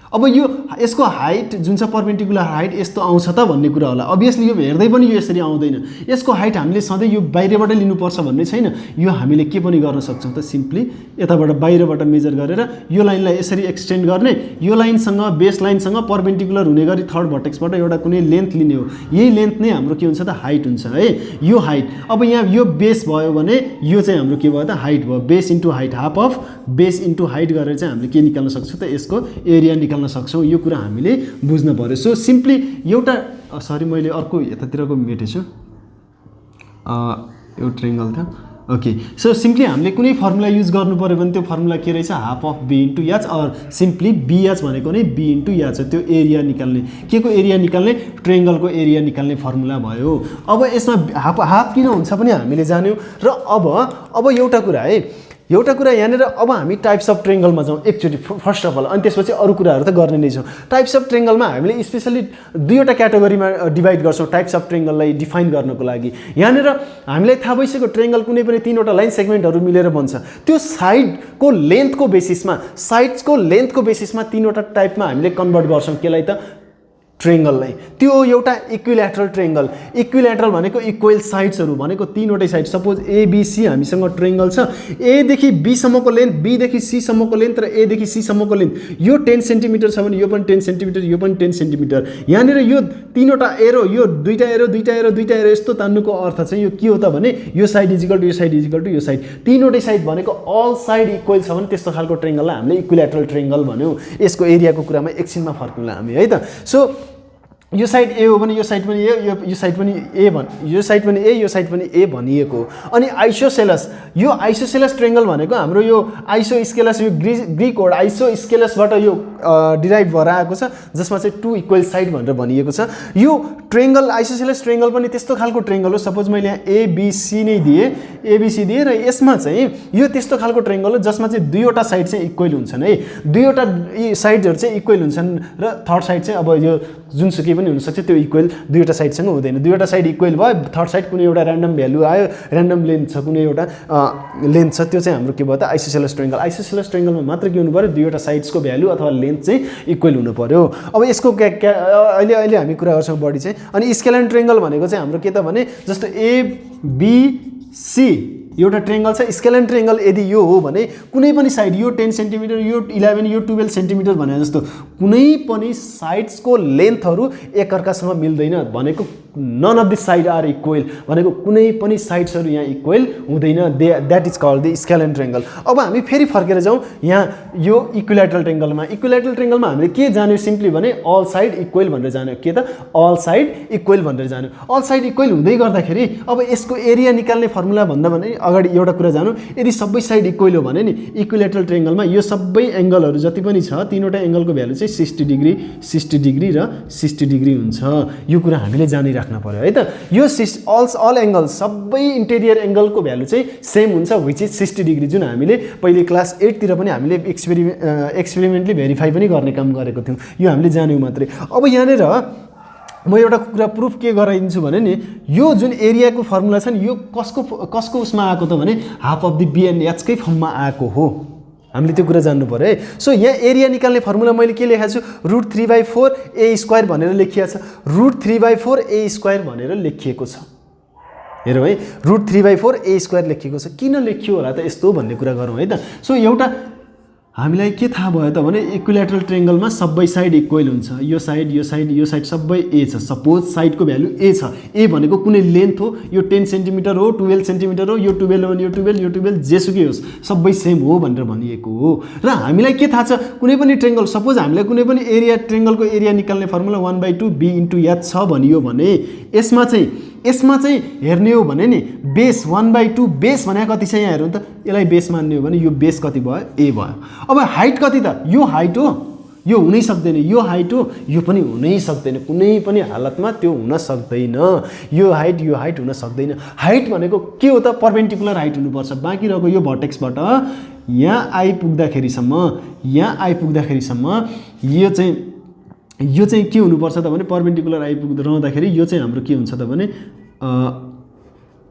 अब यो यसको हाइट जुन छ परपेन्डिकुलर हाइट यस्तो आउँछ त भन्ने कुरा होला। अभियसली यो हेर्दै पनि यो यसरी आउँदैन। यसको हाइट हामीले सधैँ यो बाहिरबाट लिनुपर्छ भन्ने छैन। यो हामीले के पनि गर्न सक्छौँ त, सिम्पली यताबाट बाहिरबाट मेजर गरेर यो लाइनलाई यसरी एक्सटेन्ड गर्ने, यो लाइनसँग बेस लाइनसँग परपेन्डिकुलर हुने गरी थर्ड भर्टेक्सबाट एउटा कुनै लेन्थ लिने हो। यही लेन्थ नै हाम्रो के हुन्छ त, हाइट हुन्छ है। यो हाइट अब यहाँ यो बेस भयो भने यो चाहिँ हाम्रो के भयो त, हाइट भयो। Base into height, half of base into height गरेर चाहिँ हामीले के निकाल्न सक्छौँ त, यसको एरिया निकाल्न सक्छौँ। यो कुरा हामीले बुझ्न पर्यो। सो सिम्पली एउटा सरी मैले अर्को यतातिरको मेटेछु, यो ट्रायंगल थियो। ओके, सो सिम्पली हामीले कुनै फर्मुला युज गर्नु पर्यो भने त्यो फर्मुला के रहेछ, half of B into H, or simply BH भनेको नै बी इन्टु एच हो। त्यो एरिया निकाल्ने, के को एरिया निकाल्ने, ट्रायंगलको एरिया निकाल्ने फर्मुला भयो। अब यसमा हाफ किन हुन्छ पनि हामीले जान्यौँ। र अब एउटा कुरा यहाँनिर अब हामी टाइप्स अफ ट्रायंगलमा जाउँ एकचोटि फर्स्ट अफ अल, अनि त्यसपछि अरू कुराहरू त गर्ने नै छौँ। टाइप्स अफ ट्रायंगलमा हामीले स्पेसली दुईवटा क्याटेगोरीमा डिभाइड गर्छौँ टाइप्स अफ ट्रायंगललाई डिफाइन गर्नको लागि। यहाँनिर हामीलाई थाहा भइसक्यो ट्रायंगल कुनै पनि तीनवटा लाइन सेगमेन्टहरू मिलेर बन्छ। त्यो साइडको लेन्थको बेसिसमा तीनवटा टाइपमा हामीले कन्भर्ट गर्छौँ। केलाई त, ट्रायंगललाई। त्यो एउटा इक्विल्याटरल ट्रायंगल। इक्विल्याटरल भनेको इक्वल साइड्सहरू भनेको तीनवटै साइड। सपोज एबीसी हामीसँग ट्रायंगल छ, ए देखि बी सम्मको लेन्थ, बी देखि सी सम्मको लेन्थ र ए देखि सी सम्मको लेन्थ यो 10 सेन्टिमिटर छ भने यो पनि 10 सेन्टिमिटर, यो पनि 10 सेन्टिमिटर। यहाँनिर यो तीनवटा एरो, यो दुईटा एरो यस्तो तान्नुको अर्थ चाहिँ यो के हो त भने यो साइड इज इक्वल टु यो साइड इज इक्वल टु यो साइड। तीनवटै साइड भनेको अल साइड इक्वल छ भने त्यस्तो खालको ट्रायंगललाई हामीले इक्विल्याटरल ट्रायंगल भन्यौँ। यसको एरियाको कुरामा एकछिनमा फर्कौँला हामी है त। सो यो साइड ए हो भने यो साइड पनि ए, यो साइड पनि ए यो साइड पनि ए, यो साइड पनि ए भनिएको। अनि आइसोसेलस, यो आइसोसेलस ट्रायंगल भनेको हाम्रो यो आइसोस्केलस, यो ग्रीक वर्ड आइसोस्केलसबाट यो डिराइभ भएर आएको छ, जसमा चाहिँ टु इक्वल साइड भनेर भनिएको छ। यो ट्रायंगल आइसोसेलस ट्रायंगल पनि त्यस्तो खालको ट्रायंगल हो। सपोज मैले यहाँ एबीसी नै एबीसी दिएँ र यसमा चाहिँ यो त्यस्तो खालको ट्रायंगल हो जसमा चाहिँ दुईवटा साइड चाहिँ इक्वल हुन्छन् है। दुईवटा साइडहरू चाहिँ इक्वल हुन्छन् र थर्ड साइड चाहिँ अब यो जुनसुकै पनि हुनसक्छ, त्यो इक्वल दुईवटा साइडसँग हुँदैन। दुईवटा साइड इक्वल भयो, थर्ड साइड कुनै एउटा ऱ्यान्डम भ्यालु आयो, ऱ्यान्डम लेन्थ छ, कुनै एउटा लेन्थ छ, त्यो चाहिँ हाम्रो के भयो त, आइसोसेलस ट्रायंगल। आइसोसेलस ट्रायंगलमा मात्र के हुनु पर्यो, दुईवटा साइड्सको भ्यालु अथवा लेन्थ चाहिँ इक्वल हुनु पर्यो। अब यसको अहिले हामी कुरा गर्छौँ बढी चाहिँ। अनि स्केलेन ट्रायंगल भनेको चाहिँ हाम्रो के त भने जस्तो एबीसी एउटा ट्रायंगल छ। स्केलेन ट्रायंगल यदि यो हो भने कुनै पनि साइड, यो 10 सेन्टिमिटर, यो 11, यो 12 सेन्टिमिटर भने जस्तो कुनै पनि साइड्सको लेन्थहरू एकअर्कासँग मिल्दैन भनेको, none of the side are equal भनेको कुनै पनि साइड्सहरू यहाँ इक्वल हुँदैन। That is called the scalene triangle. अब हामी फेरि फर्केर जाउँ यहाँ यो इक्विल्याटरल ट्रायंगलमा। इक्विल्याटरल ट्रायंगलमा हामीले के जान्यो सिम्पली भने अल साइड इक्वल भनेर जान्यो। के त, अल साइड इक्वल भनेर जान्यो। अल साइड इक्वल हुँदै गर्दाखेरि अब यसको एरिया निकाल्ने फर्मुला भन्दा भने अगाडि एउटा कुरा जानु, यदि सबै साइड इक्वल हो भने नि इक्विलेटरल ट्रायंगलमा यो सबै एंगलहरु जति पनि छ तीनवटा एंगलको भ्यालु चाहिँ 60 डिग्री 60 डिग्री र 60 डिग्री हुन्छ। यो कुरा हामीले जानिराख्न पर्यो है त। यो अल एंगल्स सबै इन्टेरियर एंगलको भ्यालु चाहिँ सेम हुन्छ व्हिच इज 60 डिग्री, जुन हामीले पहिले क्लास 8 तिर पनि हामीले एक्सपेरिमेन्टली भेरिफाई पनि गर्ने काम गरेको थियौं। यो हामीले जान्यौ मात्रै। अब यहाँनेर म एउटा कुरा प्रुफ के गराइदिन्छु भने नि यो जुन एरियाको फर्मुला छ नि यो कसको उसमा आएको त भने हाफ अफ द BNH कै फर्ममा आएको हो। हामीले त्यो कुरा जान्नु पर्यो है। सो यहाँ एरिया निकाल्ने फर्मुला मैले के लेखेको छु, √3/4 a² भनेर लेखिएको छ, √3/4 a² भनेर लेखिएको छ। हेरौँ है, √3/4 a² लेखिएको छ। किन लेखियो होला त यस्तो भन्ने कुरा गरौँ है त। सो एउटा हामीलाई के थाहा भयो त भने इक्विलेटरल ट्रायंगलमा सबै साइड इक्वल हुन्छ। यो साइड यो साइड यो साइड सबै a छ। सपोज साइडको भ्यालु a छ। a भनेको कुनै लेन्थ हो, यो 10 सेन्टिमिटर हो, 12 सेन्टिमिटर हो, यो 12 हो भने यो 12 यो 12 जेसुकै होस् सबै सेम हो भनेर भनिएको हो। र हामीलाई के थाहा छ, कुनै पनि ट्रायंगल सपोज हामीलाई कुनै पनि एरिया ट्रायंगलको एरिया निकाल्ने फर्मुला 1/2 b * h छ भनियो भने यसमा चाहिँ हेर्ने हो भने नि बेस 1/2 बेस भने कति छ यहाँ हेरौँ त, यसलाई बेस मान्ने हो भने यो बेस कति भयो, a भयो। अब हाइट कति त, यो हाइट हो, यो हुनै सक्दैन, यो हाइट हो, यो पनि हुनै सक्दैन, कुनै पनि हालतमा त्यो हुन सक्दैन। यो हाइट हुन सक्दैन। हाइट भनेको के हो त, परपेन्डिकुलर हाइट हुनुपर्छ। बाँकी रहेको यो भर्टेक्सबाट यहाँ आइपुग्दाखेरिसम्म यो चाहिँ के हुनुपर्छ त भने परपेन्डिकुलर रहँदाखेरि यो चाहिँ हाम्रो के हुन्छ त भने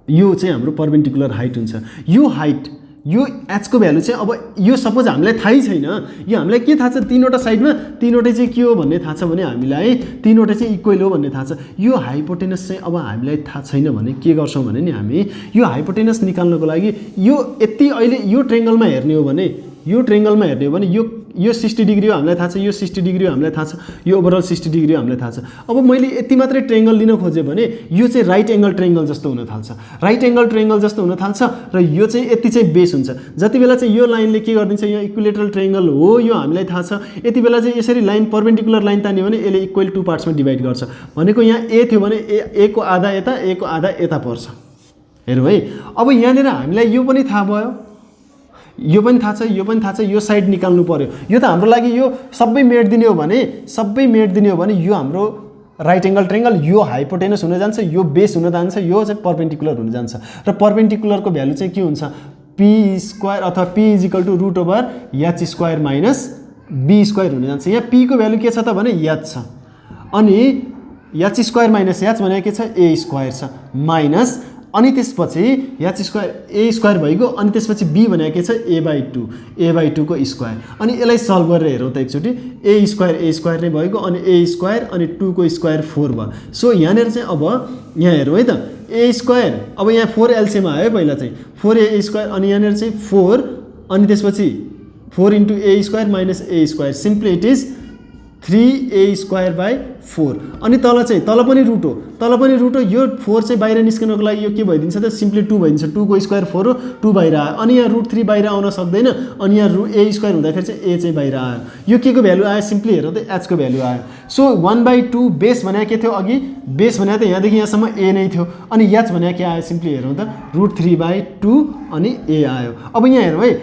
यो चाहिँ हाम्रो परपेन्डिकुलर हाइट हुन्छ। यो हाइट यो h को भ्यालु चाहिँ अब यो सपोज हामीलाई थाहै छैन, यो हामीलाई के थाहा छ, तीनवटा साइडमा तीनवटै चाहिँ के हो भन्ने थाहा छ भने हामीलाई तीनवटै चाहिँ इक्वल हो भन्ने थाहा छ। यो हाइपोटेनस चाहिँ अब हामीलाई थाहा छैन भने के गर्छौं भने नि हामी यो हाइपोटेनस निकाल्नको लागि यो यति अहिले यो ट्रायंगलमा हेर्ने हो भने यो 60 डिग्री हो हामीलाई थाहा छ, यो 60 डिग्री हो हामीलाई थाहा छ, यो ओभरअल 60 डिग्री हो हामीलाई थाहा छ। अब मैले यति मात्रै ट्रायंगल लिन खोजे भने यो चाहिँ राइट एंगल ट्रायंगल जस्तो हुन थाल्छ, राइट एंगल ट्रायंगल जस्तो हुन थाल्छ र यो चाहिँ यति चाहिँ बेस हुन्छ। जति बेला चाहिँ यो लाइनले के गर्दिन्छ, यो इक्विलेटरल ट्रायंगल हो यो हामीलाई थाहा छ, यति बेला चाहिँ यसरी लाइन परपेन्डिकुलर लाइन तान्यो भने यसले इक्वल 2 पार्ट्समा डिभाइड गर्छ। भनेको यहाँ a थियो भने a को आधा यता a को आधा यता पर्छ। हेरौँ है, अब यहाँनेर हामीलाई यो पनि थाहा भयो, यो पनि थाहा छ, यो पनि थाहा छ, यो साइड निकाल्नु पर्यो। यो त हाम्रो लागि यो सबै मेट दिने हो भने यो हाम्रो राइट एंगल ट्रायंगल, यो हाइपोटेनस हुन जान्छ, यो बेस हुन जान्छ, यो चाहिँ परपेन्डिकुलर हुन जान्छ। र परपेन्डिकुलरको भ्यालु चाहिँ के हुन्छ, p² अथवा p = h² - b² हुन जान्छ। यहाँ p को भ्यालु के छ त भने h छ, अनि h² - h भनेको के छ, a² छ, माइनस अनि त्यसपछि a² भइगयो, अनि त्यसपछि b भनेको के छ, a/2 को स्क्वायर। अनि यसलाई सल्भ गरेर हेरौँ त एकचोटी, a² नै भइगयो, अनि a² अनि 2 को स्क्वायर 4 भयो। सो यहाँनेर चाहिँ अब यहाँ हेरौँ है त, a², अब यहाँ 4 एलसीएम आयो पहिला चाहिँ 4a² अनि यहाँनेर चाहिँ 4 अनि त्यसपछि 4 * a² - a², simply it is 3a²/4 अनि तल पनि रुट हो, यो 4 चाहिँ बाहिर निस्कनको लागि यो के भइदिन्छ त, सिम्पली 2 भइदिन्छ, 2 को स्क्वायर 4 हो, 2 बाहिर आयो, अनि यहाँ √3 बाहिर आउन सक्दैन, अनि यहाँ a² हुँदाखेरि चाहिँ a चाहिँ बाहिर आयो। यो के को भ्यालु आयो, सिम्पली हेरौँ त h को भ्यालु आयो। सो 1/2 बेस भनेको के थियो, अघि बेस भनेको त यहाँदेखि यहाँसम्म a नै थियो, अनि h भनेको के आयो, सिम्पली हेरौँ त √3/2 अनि a आयो। अब यहाँ हेरौँ है,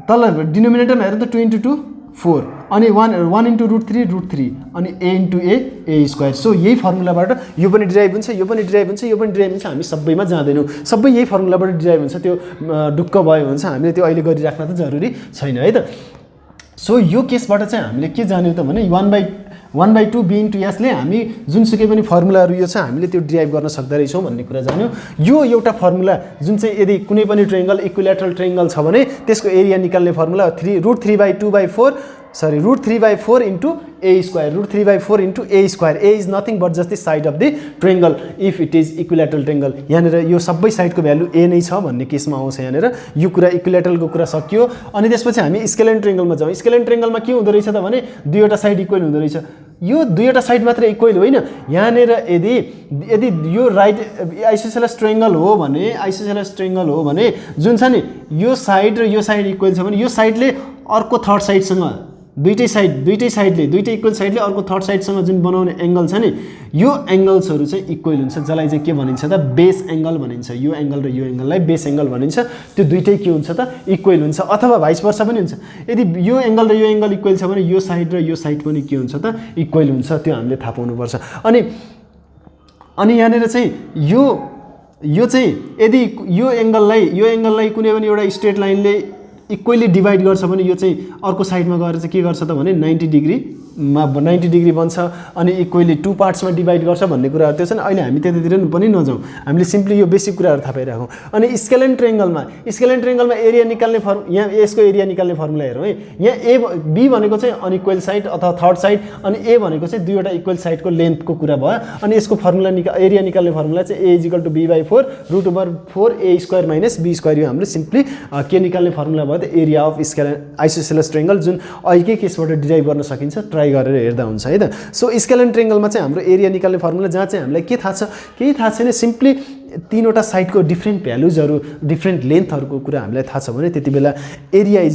तल डिनोमिनेटरमा हेरौँ त 2 * 2 4 अनि 1 * √3 अनि a/a² सो यही फर्मुलाबाट यो पनि डिराइभ हुन्छ, यो पनि डिराइभ हुन्छ, यो पनि डिराइभ हुन्छ। हामी सबैमा जाँदैनौँ, सबै यही फर्मुलाबाट डिराइभ हुन्छ। त्यो ढुक्क भयो हुन्छ, हामीले त्यो अहिले गरिराख्न त जरुरी छैन है त। सो यो केसबाट चाहिँ हामीले के जान्यौँ त भने 1/2 b * h ले हामी जुनसुकै पनि फर्मुलाहरू यो छ हामीले त्यो डिराइभ गर्न सक्दा रहेछौँ भन्ने कुरा जान्यौँ। यो एउटा फर्मुला जुन चाहिँ यदि कुनै पनि ट्रायंगल इक्विलेटरल ट्रायंगल छ भने त्यसको एरिया निकाल्ने formula √3/4 * a², a is nothing but just the side of the triangle if it is equilateral triangle। यहाँनेर यो सबै साइडको भ्यालु a नै छ भन्ने केसमा आउँछ। यहाँनेर यो कुरा इक्विलेटरलको कुरा सकियो। अनि त्यसपछि हामी स्केलेन ट्रायंगलमा जाउँ। स्केलेन ट्रायंगलमा के हुँदो रहेछ त भने दुईवटा साइड इक्वल हुँदो रहेछ। यो दुईवटा साइड मात्र इक्वल होइन, यहाँनेर यदि यो राइट आइसोसेलेस ट्रायंगल हो भने जुन छ नि यो साइड र यो साइड इक्वल छ भने यो साइडले अर्को थर्ड साइडसँग दुईटै साइडले दुईटै इक्वल साइडले अर्को थर्ड साइडसँग जुन बनाउने एंगल छ नि यो एंगल्सहरु चाहिँ इक्वल हुन्छ जसलाई चाहिँ के भनिन्छ त बेस एंगल भनिन्छ यो एंगल र यो एंगललाई बेस एंगल भनिन्छ त्यो दुईटै के हुन्छ त इक्वल हुन्छ अथवा भाइस वर्सा पनि हुन्छ यदि यो एंगल र यो एंगल इक्वल छ भने यो साइड र यो साइड पनि के हुन्छ त इक्वल हुन्छ त्यो हामीले थाहा पाउनु पर्छ अनि यहाँनेर चाहिँ यो चाहिँ यदि यो एंगललाई कुनै पनि एउटा स्ट्रेट लाइनले इक्वली डिवाइड गर्छ भने यो चाहिँ अर्को साइडमा गएर चाहिँ के गर्छ त भने 90 डिग्री बन्छ अनि इक्वली टु पार्ट्समा डिवाइड गर्छ भन्ने कुराहरु त्यो छ नि अहिले हामी त्यतातिर पनि नजाउँ हामीले सिम्पली यो बेसिक कुराहरु थाहा पाइराखौँ अनि स्केल एन्ड ट्रायंगलमा एरिया निकाल्ने यहाँ यसको एरिया निकाल्ने फर्मुला हेरौँ है यहाँ ए बी भनेको चाहिँ अनइक्वल साइड अथवा थर्ड साइड अनि ए भनेको चाहिँ दुईवटा इक्वल साइडको लेन्थको कुरा भयो अनि यसको फर्मुला एरिया निकाल्ने फर्मुला चाहिँ a = b/4 √4a² - b² यो हाम्रो सिम्पली के निकाल्ने फर्मुला भयो त area of scale isosceles triangle जुन अहिलेकै केसबाट डिराइभ गर्न सकिन्छ ट्राई गरेर हेर्दा हुन्छ है त सो स्केल एन्ड ट्रायंगलमा चाहिँ हाम्रो एरिया निकाल्ने फर्मुला जहाँ चाहिँ हामीलाई के थाहा छ केही थाहा छैन सिम्पली तीनवटा साइडको डिफ्रेन्ट भ्यालुजहरु डिफ्रेन्ट लेन्थहरुको कुरा हामीलाई थाहा छ भने त्यतिबेला area = s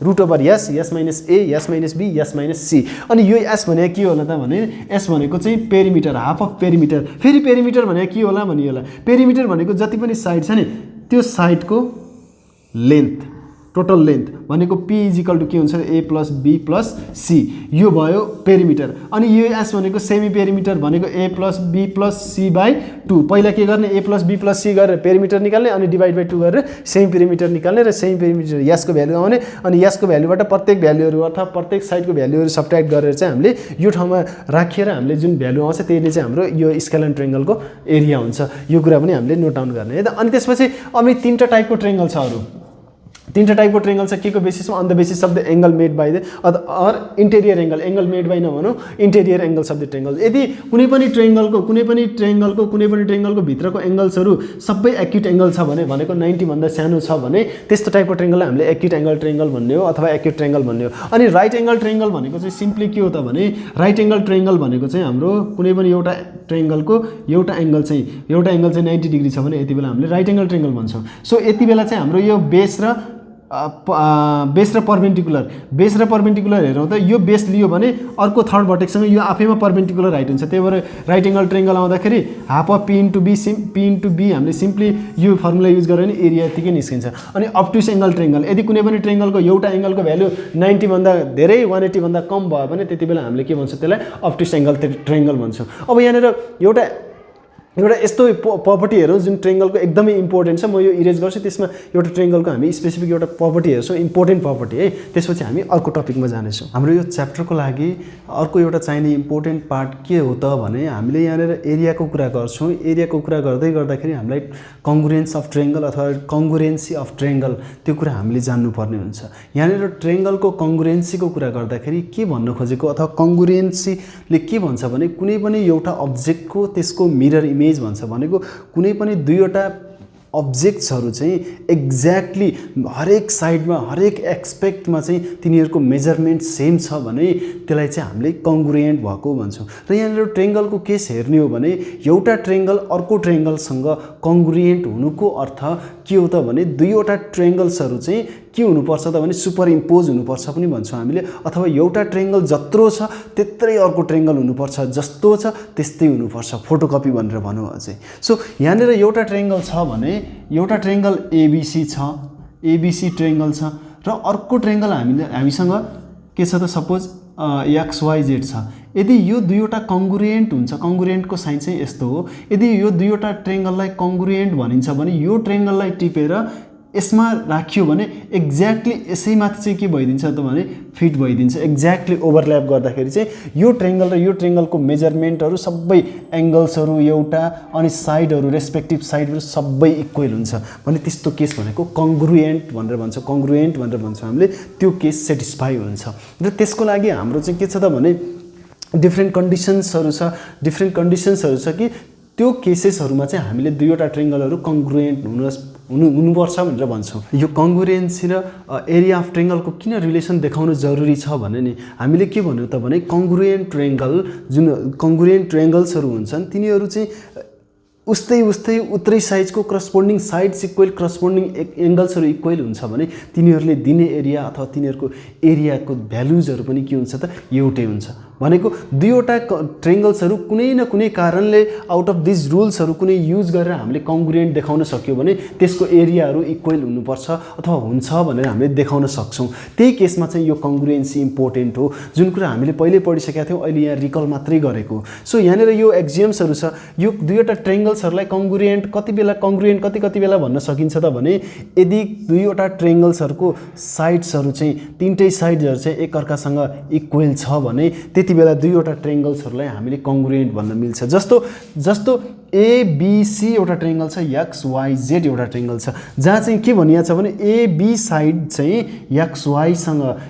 √s s - a s - b s - c अनि यो s भनेको के होला त भने s भनेको चाहिँ पेरिमिटर हाफ अफ पेरिमिटर फेरि पेरिमिटर भनेको के होला भनियोला पेरिमिटर भनेको जति पनि साइड छ नि त्यो साइडको लेन्थ टोटल लेन्थ भनेको p = के हुन्छ a + b + c यो भयो पेरिमिटर अनि यो s भनेको सेमी पेरिमिटर भनेको a + b + c/2 पहिला के गर्ने a + b + c गरेर पेरिमिटर निकाल्ने अनि डिवाइड बाइ 2 गरेर सेमी पेरिमिटर निकाल्ने र सेमी पेरिमिटर s को भ्यालु आउने अनि s को भ्यालुबाट प्रत्येक भ्यालुहरु अथवा प्रत्येक साइडको भ्यालुहरु सबट्र्याक्ट गरेर चाहिँ हामीले यो ठाउँमा राखेर हामीले जुन भ्यालु आउँछ त्यसले चाहिँ हाम्रो यो स्केल एन्ड ट्रायंगलको एरिया हुन्छ यो कुरा पनि हामीले नोट डाउन गर्ने है त अनि त्यसपछि अब तीनटा टाइपको ट्रायंगल छ तीनटा टाइपको ट्रायंगल छ केको बेसिसमा on the basis of the angle made by the or interior angle made by नभनौं interior angles of the triangle यदि कुनै पनि ट्रायंगलको भित्रको एंगल्सहरु सबै एक्युट एंगल छ भने भनेको 90 भन्दा सानो छ भने त्यस्तो टाइपको ट्रायंगललाई हामीले एक्युट एंगल ट्रायंगल भन्ने हो अथवा एक्युट ट्रायंगल भन्ने हो अनि राइट एंगल ट्रायंगल भनेको चाहिँ सिम्पली के हो त भने राइट एंगल ट्रायंगल भनेको चाहिँ हाम्रो कुनै पनि एउटा ट्रायंगलको एउटा एंगल चाहिँ 90 डिग्री छ भने यतिबेला हामीले राइट एंगल ट्रायंगल भन्छौं सो यतिबेला चाहिँ हाम्रो यो बेस र पर्पेन्डिकुलर हेरौँ त यो बेस लियो भने अर्को थर्ड भर्टेक्ससँग यो आफैमा पर्पेन्डिकुलर राइट हुन्छ त्यही भएर राइट एंगल ट्रायंगल आउँदाखेरि हाफ अफ p * b हामीले सिम्पली यो फर्मुला युज गरेर नि एरिया यतिकै निस्किन्छ अनि अब्ट्युस एंगल ट्रायंगल यदि कुनै पनि ट्रायंगलको एउटा एंगलको भ्यालु 90 भन्दा धेरै 180 भन्दा कम भयो भने त्यतिबेला हामीले के भन्छौं त्यसलाई अब्ट्युस एंगल ट्रायंगल भन्छौं अब यहाँनेर एउटा यस्तो प्रपर्टी हेरौँ जुन ट्रायंगलको एकदमै इम्पोर्टेन्ट छ म यो इरेज गर्छु त्यसमा एउटा ट्रायंगलको हामी स्पेसिफिक एउटा प्रपर्टी हेर्छौं इम्पोर्टेन्ट प्रपर्टी है त्यसपछि हामी अर्को टपिकमा जानेछौं हाम्रो यो च्याप्टरको लागि अर्को एउटा चाहिने इम्पोर्टेन्ट पार्ट के हो त भने हामीले यहाँनेर एरियाको कुरा गर्छौं एरियाको कुरा गर्दाखेरि हामीलाई कंग्रुएन्स अफ ट्रायंगल अथवा कंग्रुएन्सी अफ ट्रायंगल त्यो कुरा हामीले जान्नु पर्ने हुन्छ यहाँनेर ट्रायंगलको कंग्रुएन्सीको कुरा गर्दाखेरि के भन्न खोजेको अथवा कंग्रुएन्सीले के भन्छ भने कुनै पनि एउटा अब्जेक्टको त्यसको मिरर इमेज भन्छ भनेको कुनै पनि दुईवटा अब्जेक्ट्सहरु चाहिँ एक्ज्याक्टली हरेक साइडमा हरेक एक्सपेक्टमा चाहिँ तिनीहरुको मेजरमेन्ट सेम छ भने त्यसलाई चाहिँ हामीले कंग्रुएन्ट भएको भन्छौं र यहाँनिर ट्रायंगलको केस हेर्ने हो भने एउटा ट्रायंगल अर्को ट्रायंगलसँग कंग्रुएन्ट हुनुको अर्थ के हो त भने दुईवटा ट्रायंगल्सहरु चाहिँ के हुनुपर्छ त भने सुपर इम्पोज हुनुपर्छ पनि भन्छौं हामीले अथवा एउटा ट्रायंगल जत्रो छ त्यत्रै अर्को ट्रायंगल हुनुपर्छ जस्तो छ त्यस्तै हुनुपर्छ फोटोकपी भनेर भनौं अझै सो यहाँनिर एउटा ट्रायंगल छ भने एउटा ट्रायंगल ABC छ ABC ट्रायंगल छ र अर्को ट्रायंगल हामीसँग के छ त सपोज XYZ छ यदि यो दुईवटा कंग्रुएन्ट हुन्छ कंग्रुएन्टको साइन चाहिँ यस्तो हो यदि यो दुईवटा ट्रायंगललाई कंग्रुएन्ट भनिन्छ भने यो ट्रायंगललाई टिपेर यसमा राखियो भने एक्ज्याक्टली यसैमाथि चाहिँ के भइदिन्छ त भने फिट भइदिन्छ एक्ज्याक्टली ओभरल्याप गर्दाखेरि चाहिँ यो ट्रायंगल र यो ट्रायंगलको मेजरमेन्टहरु सबै एंगल्सहरु एउटा अनि साइडहरु रेस्पेक्टिभ साइडहरु सबै इक्वल हुन्छ भने त्यस्तो केस भनेको कंग्रुएन्ट भनेर भन्छौं हामीले त्यो केस सेटिस्फाई हुन्छ र त्यसको लागि हाम्रो चाहिँ के छ त भने डिफ्रेन्ट कन्डिसन्सहरु छ कि त्यो केसेसहरुमा चाहिँ हामीले दुईवटा ट्रायंगलहरु कंग्रुएन्ट हुनुपर्छ भनेर भन्छौं यो कंग्रुएन्सी र एरिया अफ ट्रायंगलको किन रिलेसन देखाउन जरुरी छ भने नि हामीले के भन्नु त भने कंग्रुएन्ट ट्रायंगल जुन कंग्रुएन्ट ट्रायंगल्सहरु हुन्छन् तिनीहरु चाहिँ उस्तै उत्रै साइजको करस्पोन्डिङ साइड्स इक्वल करस्पोन्डिङ एङ्गल्सहरू इक्वल हुन्छ भने तिनीहरूले दिने एरिया अथवा तिनीहरूको एरियाको भ्यालुजहरू पनि के हुन्छ त एउटै हुन्छ। भनेको दुईवटा ट्रायङ्गल्सहरू कुनै न कुनै कारणले आउट अफ दिस रुल्सहरू कुनै युज गरेर हामीले कङ्ग्रुएन्ट देखाउन सक्यो भने त्यसको एरियाहरू इक्वल हुनुपर्छ अथवा हुन्छ भनेर हामीले देखाउन सक्छौँ। त्यही केसमा चाहिँ यो कङ्ग्रुएन्सी इम्पोर्टेन्ट हो, जुन कुरा हामीले पहिले पढिसकेका थियौँ, अहिले यहाँ रिकल मात्रै गरेको। सो यहाँनिर यो एक्जियम्सहरू छ, यो दुईवटा ट्रायङ्गल्सहरूलाई कङ्ग्रुएन्ट कति बेला भन्न सकिन्छ त भने यदि दुईवटा ट्रायङ्गल्सहरूको साइड्सहरू चाहिँ तिनटै साइड्सहरू चाहिँ एकअर्कासँग इक्वल छ भने त्यति बेला दुईवटा ट्रायङ्गल्सहरूलाई हामीले कङ्ग्रुएन्ट भन्न मिल्छ। जस्तो एबिसी एउटा ट्रायङ्गल छ, XYZ एउटा ट्रायङ्गल छ, जहाँ चाहिँ के भनिएको छ भने एबी साइड चाहिँ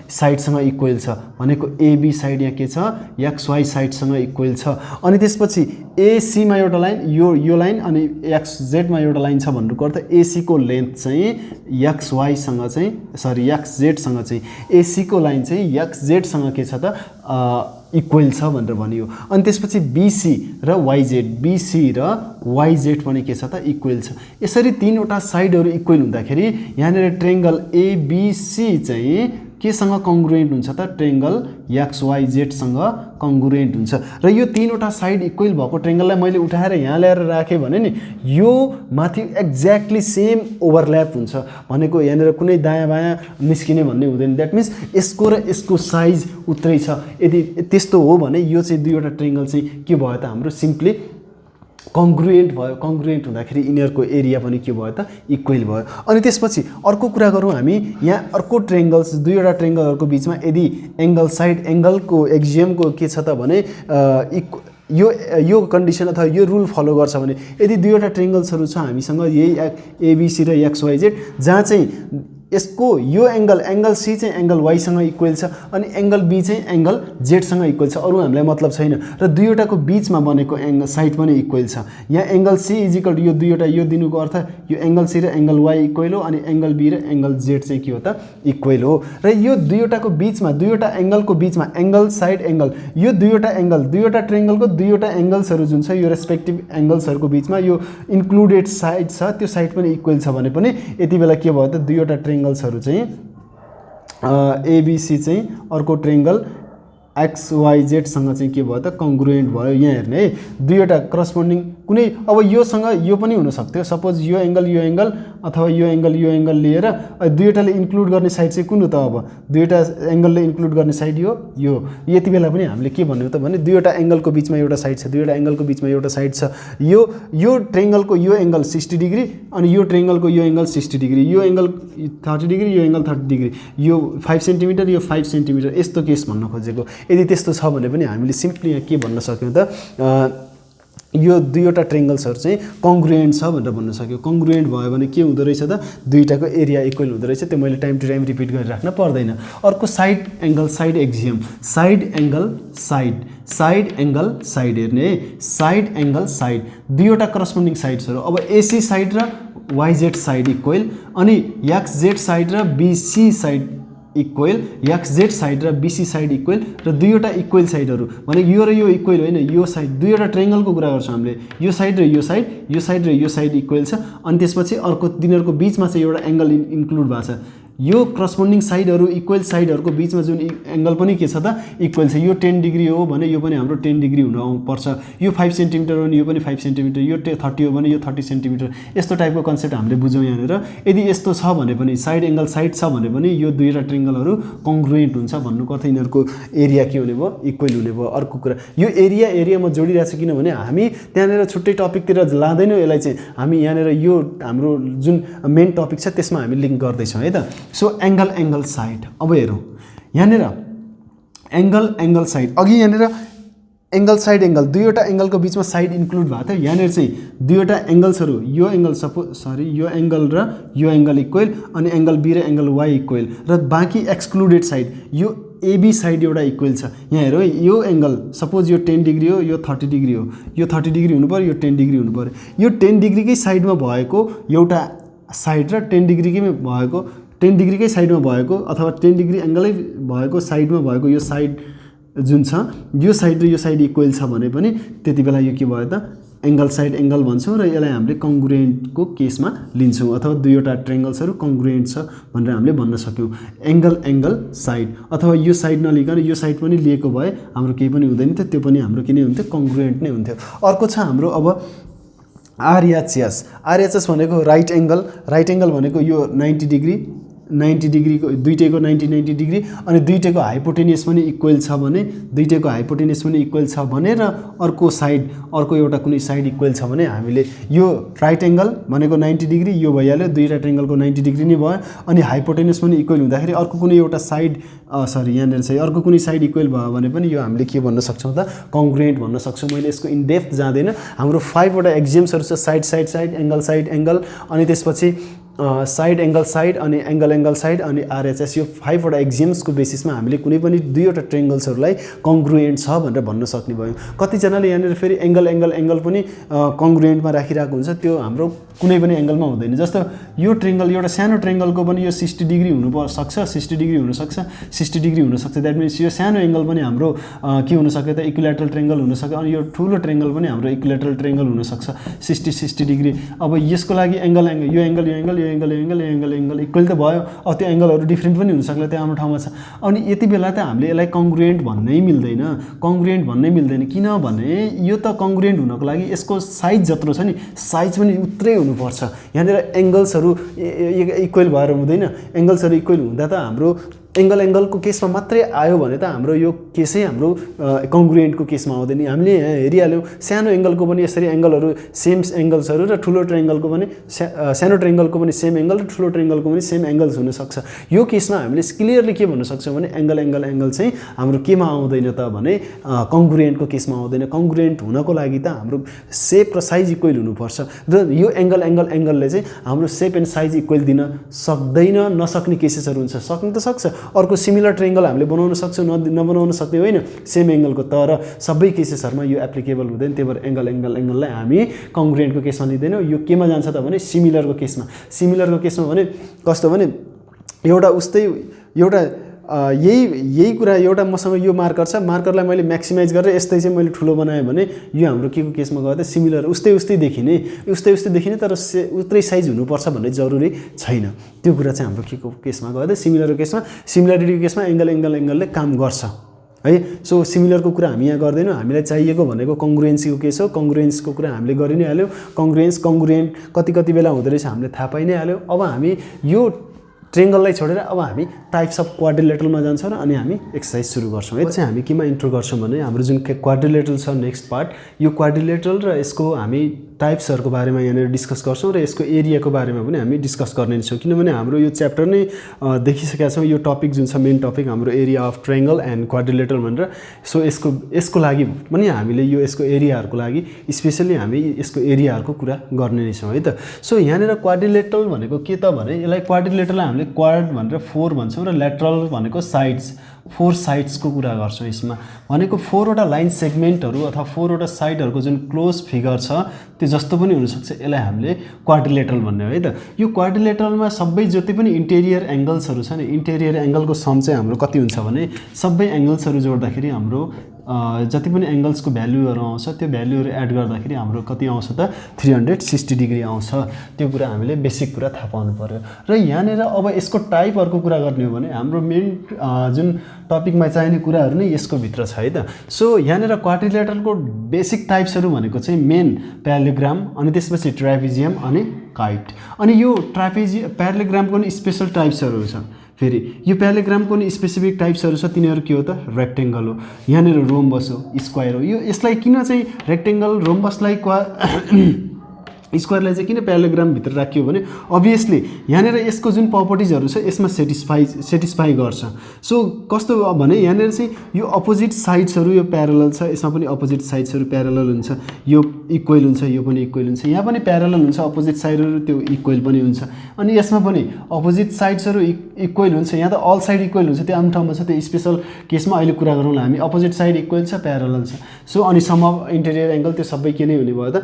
साइडसँग इक्वल छ। भनेको एबी साइड यहाँ के छ, XY साइडसँग इक्वल छ। अनि त्यसपछि एसीमा एउटा लाइन, यो लाइन, अनि XZमा एउटा लाइन छ भन्नुको अर्थ एसीको लेन्थ चाहिँ XZसँग चाहिँ एसीको लाइन चाहिँ XZसँग के छ त इक्वल छ भनेर भनियो। अनि त्यसपछि बीसी र YZ पनि के छ त इक्वल छ। यसरी तीनवटा साइडहरू इक्वल हुँदाखेरि यहाँनिर ट्रायङ्गल एबिसी चाहिँ केसँग कङ्ग्रुएन्ट हुन्छ त, ट्रायङ्गल XYZसँग कङ्ग्रुएन्ट हुन्छ। र यो तीनवटा साइड इक्वल भएको ट्रायङ्गललाई मैले उठाएर यहाँ ल्याएर राखेँ भने नि यो माथि एक्ज्याक्टली सेम ओभरल्याप हुन्छ। भनेको यहाँनिर कुनै दायाँ बायाँ निस्किने भन्ने हुँदैन। द्याट मिन्स यसको र यसको साइज उत्रै छ। यदि त्यस्तो हो भने यो चाहिँ दुईवटा ट्रायङ्गल चाहिँ के भयो त हाम्रो सिम्पली कङ्ग्रुएन्ट भयो। कङ्ग्रुएन्ट हुँदाखेरि यिनीहरूको एरिया पनि के भयो त इक्वल भयो। अनि त्यसपछि अर्को कुरा गरौँ हामी, यहाँ अर्को ट्रायङ्गल्स दुईवटा ट्रायङ्गलहरूको बिचमा यदि एङ्गल साइड एङ्गलको एक्जियमको के छ त भने यो कन्डिसन अथवा यो रुल फलो गर्छ भने यदि दुईवटा ट्रायङ्गल्सहरू छ हामीसँग यही एबिसी र XYZ, जहाँ चाहिँ यसको यो एङ्गल सी चाहिँ एङ्गल वाईसँग इक्वल छ अनि एङ्गल बी चाहिँ एङ्गल जेडसँग इक्वल छ, अरू हामीलाई मतलब छैन। र दुईवटाको बिचमा बनेको एङ्गल साइड पनि इक्वल छ। यहाँ एङ्गल सी इजिकल यो दुईवटा, यो दिनुको अर्थ यो एङ्गल सी र एङ्गल वाई इक्वल हो अनि एङ्गल बी र एङ्गल जेड चाहिँ के हो त इक्वल हो। र यो दुईवटाको बिचमा दुईवटा एङ्गलको बिचमा एङ्गल साइड एङ्गल, यो दुईवटा ट्रायङ्गलको दुईवटा एङ्गल्सहरू जुन छ यो रेस्पेक्टिभ एङ्गल्सहरूको बिचमा यो इन्क्लुडेड साइड छ, त्यो साइड पनि इक्वल छ भने पनि यति बेला के भयो त दुईवटा ट्रायङ्गल्सहरू चाहिँ एबिसी चाहिँ अर्को ट्रायङ्गल XYZसँग चाहिँ के भयो त कङ्ग्रुएन्ट भयो। यहाँ हेर्ने है, दुईवटा करस्पोन्डिङ कुनै अब योसँग यो पनि हुनसक्थ्यो, सपोज यो एङ्गल अथवा यो एङ्गल लिएर दुईवटाले इन्क्लुड गर्ने साइड चाहिँ कुन हो त, अब दुईवटा एङ्गलले इन्क्लुड गर्ने साइड यो यति बेला पनि हामीले के भन्यो त भने दुईवटा एङ्गलको बिचमा एउटा साइड छ, दुईवटा एङ्गलको बिचमा एउटा साइड छ। यो ट्रायङ्गलको यो एङ्गल 60 डिग्री अनि यो ट्रायङ्गलको यो एङ्गल 60 डिग्री, यो एङ्गल 30 डिग्री, यो एङ्गल 30 डिग्री, यो 5 सेन्टिमिटर, यो 5 सेन्टिमिटर, यस्तो केस भन्न खोजेको। यदि त्यस्तो छ भने पनि हामीले सिम्पली यहाँ के भन्न सक्यौँ त यो दुईवटा ट्रायङ्गल्सहरू चाहिँ कङ्ग्रुएन्ट छ भनेर भन्न सक्यो। कङ्ग्रुएन्ट भयो भने के हुँदो रहेछ त दुईटाको एरिया इक्वल हुँदो रहेछ। त्यो मैले टाइम टु टाइम रिपिट गरिराख्न पर्दैन। अर्को side angle side axiom, side angle side हेर्ने है, साइड एङ्गल साइड दुईवटा करस्पोन्डिङ साइड्सहरू। अब एसी साइड र YZ साइड इक्वल अनि XZ साइड र BC side equal, XZ side र BC साइड इक्वल र दुईवटा इक्वल साइडहरू भने यो र यो इक्वल होइन, यो साइड दुईवटा ट्रायङ्गलको कुरा गर्छौँ हामीले, यो साइड र यो साइड इक्वल छ। अनि त्यसपछि अर्को तिनीहरूको बिचमा चाहिँ एउटा एङ्गल इन्क्लुड भएको छ। यो करस्पोन्डिङ साइडहरू इक्वल साइडहरूको बिचमा जुन एङ्गल पनि के छ त इक्वल छ। यो 10 डिग्री हो भने यो पनि हाम्रो 10 डिग्री हुनुपर्छ। यो 5 सेन्टिमिटर हो भने यो पनि 5 सेन्टिमिटर, यो 30 हो भने यो 30 सेन्टिमिटर, यस्तो टाइपको कन्सेप्ट हामीले बुझौँ यहाँनिर। यदि यस्तो छ भने पनि साइड एङ्गल साइड छ भने पनि यो दुईवटा ट्रायङ्गलहरू कङ्ग्रुएन्ट हुन्छ भन्नुको अर्थ यिनीहरूको एरिया के हुने भयो इक्वल हुने भयो। अर्को कुरा यो एरिया म जोडिरहेको छु किनभने हामी त्यहाँनिर छुट्टै टपिकतिर लाँदैनौँ यसलाई चाहिँ, हामी यहाँनिर यो हाम्रो जुन मेन टपिक छ त्यसमा हामी लिङ्क गर्दैछौँ है त। सो एङ्गल साइड अब हेरौँ यहाँनिर एङ्गल साइड, अघि यहाँनिर एङ्गल साइड एङ्गल दुईवटा एङ्गलको बिचमा साइड इन्क्लुड भएको थियो। यहाँनिर चाहिँ दुईवटा एङ्गल्सहरू यो एङ्गल यो एङ्गल र यो एङ्गल इक्वल अनि एङ्गल बी र एङ्गल वाई इक्वल र बाँकी एक्सक्लुडेड साइड यो एबी साइड एउटा इक्वल छ। यहाँ हेरौँ यो एङ्गल सपोज यो 10 डिग्री हो, यो 30 डिग्री हो, यो 30 डिग्री हुनु पऱ्यो, यो 10 डिग्री हुनु पऱ्यो। यो 10 डिग्रीकै साइडमा भएको एउटा साइड र 10 डिग्रीकै साइडमा भएको अथवा 10 डिग्री एङ्गलै भएको साइडमा भएको यो साइड जुन छ यो साइड र यो साइड इक्वल छ भने पनि त्यति बेला यो के भयो त एङ्गल साइड एङ्गल भन्छौँ र यसलाई हामीले कङ्ग्रुएन्टको केसमा लिन्छौँ अथवा दुईवटा ट्रायङ्गल्सहरू कङ्ग्रुएन्ट छ भनेर हामीले भन्न सक्यौँ। एङ्गल साइड अथवा यो साइड नलिकन यो साइड पनि लिएको भए हाम्रो केही पनि हुँदैन थियो, त्यो पनि हाम्रो के नै हुन्थ्यो, कङ्ग्रुएन्ट नै हुन्थ्यो। अर्को छ हाम्रो अब आरएचएस भनेको राइट एङ्गल भनेको यो 90 डिग्रीको दुईटैको 90 डिग्री अनि दुईटैको हाइपोटेनियस पनि इक्वल छ भने र अर्को एउटा कुनै साइड इक्वल छ भने हामीले यो राइट एङ्गल भनेको 90 डिग्री यो भइहाल्यो, दुईवटा ट्रायङ्गलको 90 डिग्री नै भयो। अनि हाइपोटेनियस पनि इक्वल हुँदाखेरि अर्को कुनै एउटा साइड यहाँनिर चाहिँ अर्को कुनै साइड इक्वल भयो भने पनि यो हामीले के भन्न सक्छौँ त, कङ्ग्रुएन्ट भन्न सक्छौँ। मैले यसको इन डेप्थ जाँदैन, हाम्रो 5 वटा एक्जिम्सहरू छ, साइड एङ्गल अनि त्यसपछि साइड एङ्गल साइड अनि एङ्गल साइड अनि आरएचएस, यो 5 वटा एक्जिम्सको बेसिसमा हामीले कुनै पनि दुईवटा ट्रायङ्गल्सहरूलाई कङ्ग्रुएन्ट छ भनेर भन्न सक्ने भयो। कतिजनाले यहाँनिर फेरि एङ्गल पनि कङ्ग्रुएन्टमा राखिरहेको हुन्छ, त्यो हाम्रो कुनै पनि एङ्गलमा हुँदैन। जस्तो यो ट्रायङ्गल एउटा सानो ट्रायङ्गलको पनि यो 60 डिग्री हुनसक्छ, 60 डिग्री हुनसक्छ। द्याट मिन्स यो सानो एङ्गल पनि हाम्रो के हुनसक्यो त, इक्विल्याटरल ट्रायङ्गल हुनसक्यो। अनि यो ठुलो ट्रायङ्गल पनि हाम्रो इक्विल्याटरल ट्रायङ्गल हुनसक्छ 60 डिग्री। अब यसको लागि यो एङ्गल इक्वल त भयो, अब त्यो एङ्गलहरू डिफ्रेन्ट पनि हुनसक्ला, त्यो हाम्रो ठाउँमा छ। अनि यति बेला त हामीले यसलाई कङ्ग्रुएन्ट भन्नै मिल्दैन, किनभने यो त कङ्ग्रुएन्ट हुनको लागि यसको साइज जत्रो छ नि, साइज पनि उत्रै हुनुपर्छ। यहाँनिर एङ्गल्सहरू इक्वल भएर हुँदैन, एङ्गल्सहरू इक्वल हुँदा त हाम्रो एङ्गलको केसमा मात्रै आयो भने त हाम्रो यो केसै हाम्रो कङ्ग्रुएन्टको केसमा आउँदैन। हामीले यहाँ हेरिहाल्यौँ, सानो एङ्गलको पनि यसरी एङ्गलहरू सेम एङ्गल्सहरू र ठुलो ट्रायङ्गलको पनि सानो ट्रायङ्गलको पनि सेम एङ्गल र ठुलो ट्रायङ्गलको पनि सेम एङ्गल्स हुनसक्छ। यो केसमा हामीले क्लियरली के भन्न सक्छौँ भने एङ्गल चाहिँ हाम्रो केमा आउँदैन त भने कङ्ग्रुएन्टको केसमा आउँदैन। कङ्ग्रुएन्ट हुनको लागि त हाम्रो सेप र साइज इक्वल हुनुपर्छ र यो एङ्गलले चाहिँ हाम्रो सेप एन्ड साइज इक्वल दिन नसक्ने केसेसहरू हुन्छ। सक्नु त सक्छ, अर्को सिमिलर ट्रायङ्गल हामीले बनाउन सक्छौँ, नबनाउन सक्ने होइन सेम एङ्गलको, तर सबै केसेसहरूमा यो एप्लिकेबल हुँदैन। त्यही भएर एङ्गललाई हामी कङ्ग्रुएन्टको केसमा लिँदैनौँ। यो केमा जान्छ त भने सिमिलरको केसमा भने कस्तो भने यही कुरा एउटा मसँग यो मार्कर छ, मार्करलाई मैले म्याक्सिमाइज गरेर यस्तै चाहिँ मैले ठुलो बनाएँ भने यो हाम्रो के को केसमा गयो त सिमिलर, उस्तै देखिने तर उत्रै साइज हुनुपर्छ भन्ने जरुरी छैन। त्यो कुरा चाहिँ हाम्रो के को केसमा गयो त सिमिलरिटीको केसमा एङ्गलले काम गर्छ है। सो सिमिलरको कुरा हामी यहाँ गर्दैनौँ, हामीलाई चाहिएको भनेको कङ्ग्रुएन्सीको केस हो। कङ्ग्रुएन्सको कुरा हामीले गरि नै हाल्यौँ, कङ्ग्रुएन्ट कति बेला हुँदो रहेछ हामीले थाहा पाइ नै हाल्यौँ। अब हामी यो ट्रायङ्गललाई छोडेर अब हामी टाइप्स अफ क्वाड्रिलेटरलमा जान्छौँ र अनि हामी एक्सर्साइज सुरु गर्छौँ। है चाहिँ हामी केमा इन्ट्रो गर्छौँ भने हाम्रो जुन क्वाड्रिलेटरल छ नेक्स्ट पार्ट, यो क्वाड्रिलेटरल र यसको हामी टाइप्सहरूको बारेमा यहाँनिर डिस्कस गर्छौँ र यसको एरियाको बारेमा पनि हामी डिस्कस गर्ने छौँ, किनभने हाम्रो यो च्याप्टर नै देखिसकेका छौँ। यो टपिक जुन छ मेन टपिक हाम्रो area of triangle and quadrilateral भनेर। सो यसको लागि पनि हामीले यसको एरियाहरूको लागि स्पेसली हामी यसको एरियाहरूको कुरा गर्ने नै छौँ है त। सो यहाँनिर क्वाड्रिलेटरल भनेको के त भने यसलाई क्वाड्रिलेटरलाई हामीले क्वाड भनेर 4 भन्छौँ र लेटरल भनेको साइड्स, 4 साइड्सको कुरा गर्छौँ। यसमा भनेको 4 वटा लाइन सेगमेन्टहरू अथवा 4 वटा साइडहरूको जुन क्लोज फिगर छ त्यो जस्तो पनि हुनसक्छ, यसलाई हामीले क्वाड्रिलेटरल भन्ने हो है त। यो क्वाड्रिलेटरलमा सबै जति पनि इन्टेरियर एङ्गल्सहरू छ नि, इन्टेरियर एङ्गलको सम चाहिँ हाम्रो कति हुन्छ भने सबै एङ्गल्सहरू जोड्दाखेरि हाम्रो जति पनि एङ्गल्सको भ्यालुहरू आउँछ त्यो भ्यालुहरू एड गर्दाखेरि हाम्रो कति आउँछ त 360 डिग्री आउँछ। त्यो कुरा हामीले बेसिक कुरा थाहा पाउनु पर्यो। र यहाँनिर अब यसको टाइपहरूको कुरा गर्ने हो भने हाम्रो मेन जुन टपिकमा चाहिने कुराहरू नै यसको भित्र छ है त। सो यहाँनिर क्वाड्रिलेटरलको बेसिक टाइप्सहरू भनेको चाहिँ मेन प्यारालेलोग्राम, अनि त्यसपछि ट्रापेजियम अनि काइट। अनि यो प्यारालेलोग्रामको नि स्पेसल टाइप्सहरू छ। फेरि यो प्यारालेलोग्रामको नि स्पेसिफिक टाइप्सहरू छ, तिनीहरू के हो त रेक्टेङ्गल हो, यहाँनिर रोम्बस हो, स्क्वायर हो। यसलाई किन चाहिँ रेक्टेङ्गल रोम्बसलाई स्क्वायरलाई चाहिँ किन प्यारालेलोग्रामभित्र राखियो भने अभियसली यहाँनिर यसको जुन प्रपर्टिजहरू छ यसमा सेटिस्फाई गर्छ। सो कस्तो भने यहाँनिर चाहिँ यो अपोजिट साइड्सहरू यो प्यारलल छ, यसमा पनि अपोजिट साइड्सहरू प्यारलल हुन्छ, यो इक्वल हुन्छ, यो पनि इक्वल हुन्छ, यहाँ पनि प्यारलल हुन्छ, अपोजिट साइडहरू त्यो इक्वल पनि हुन्छ, अनि यसमा पनि अपोजिट साइड्सहरू इक्वल हुन्छ। यहाँ त अल साइड इक्वल हुन्छ, त्यो आम ठाउँमा छ, त्यो स्पेसल केसमा अहिले कुरा गरौँला हामी। अपोजिट साइड इक्वल छ, प्यारलल छ। सो अनि सम अफ इन्टेरियर एङ्गल त्यो सबै के नै हुने भयो त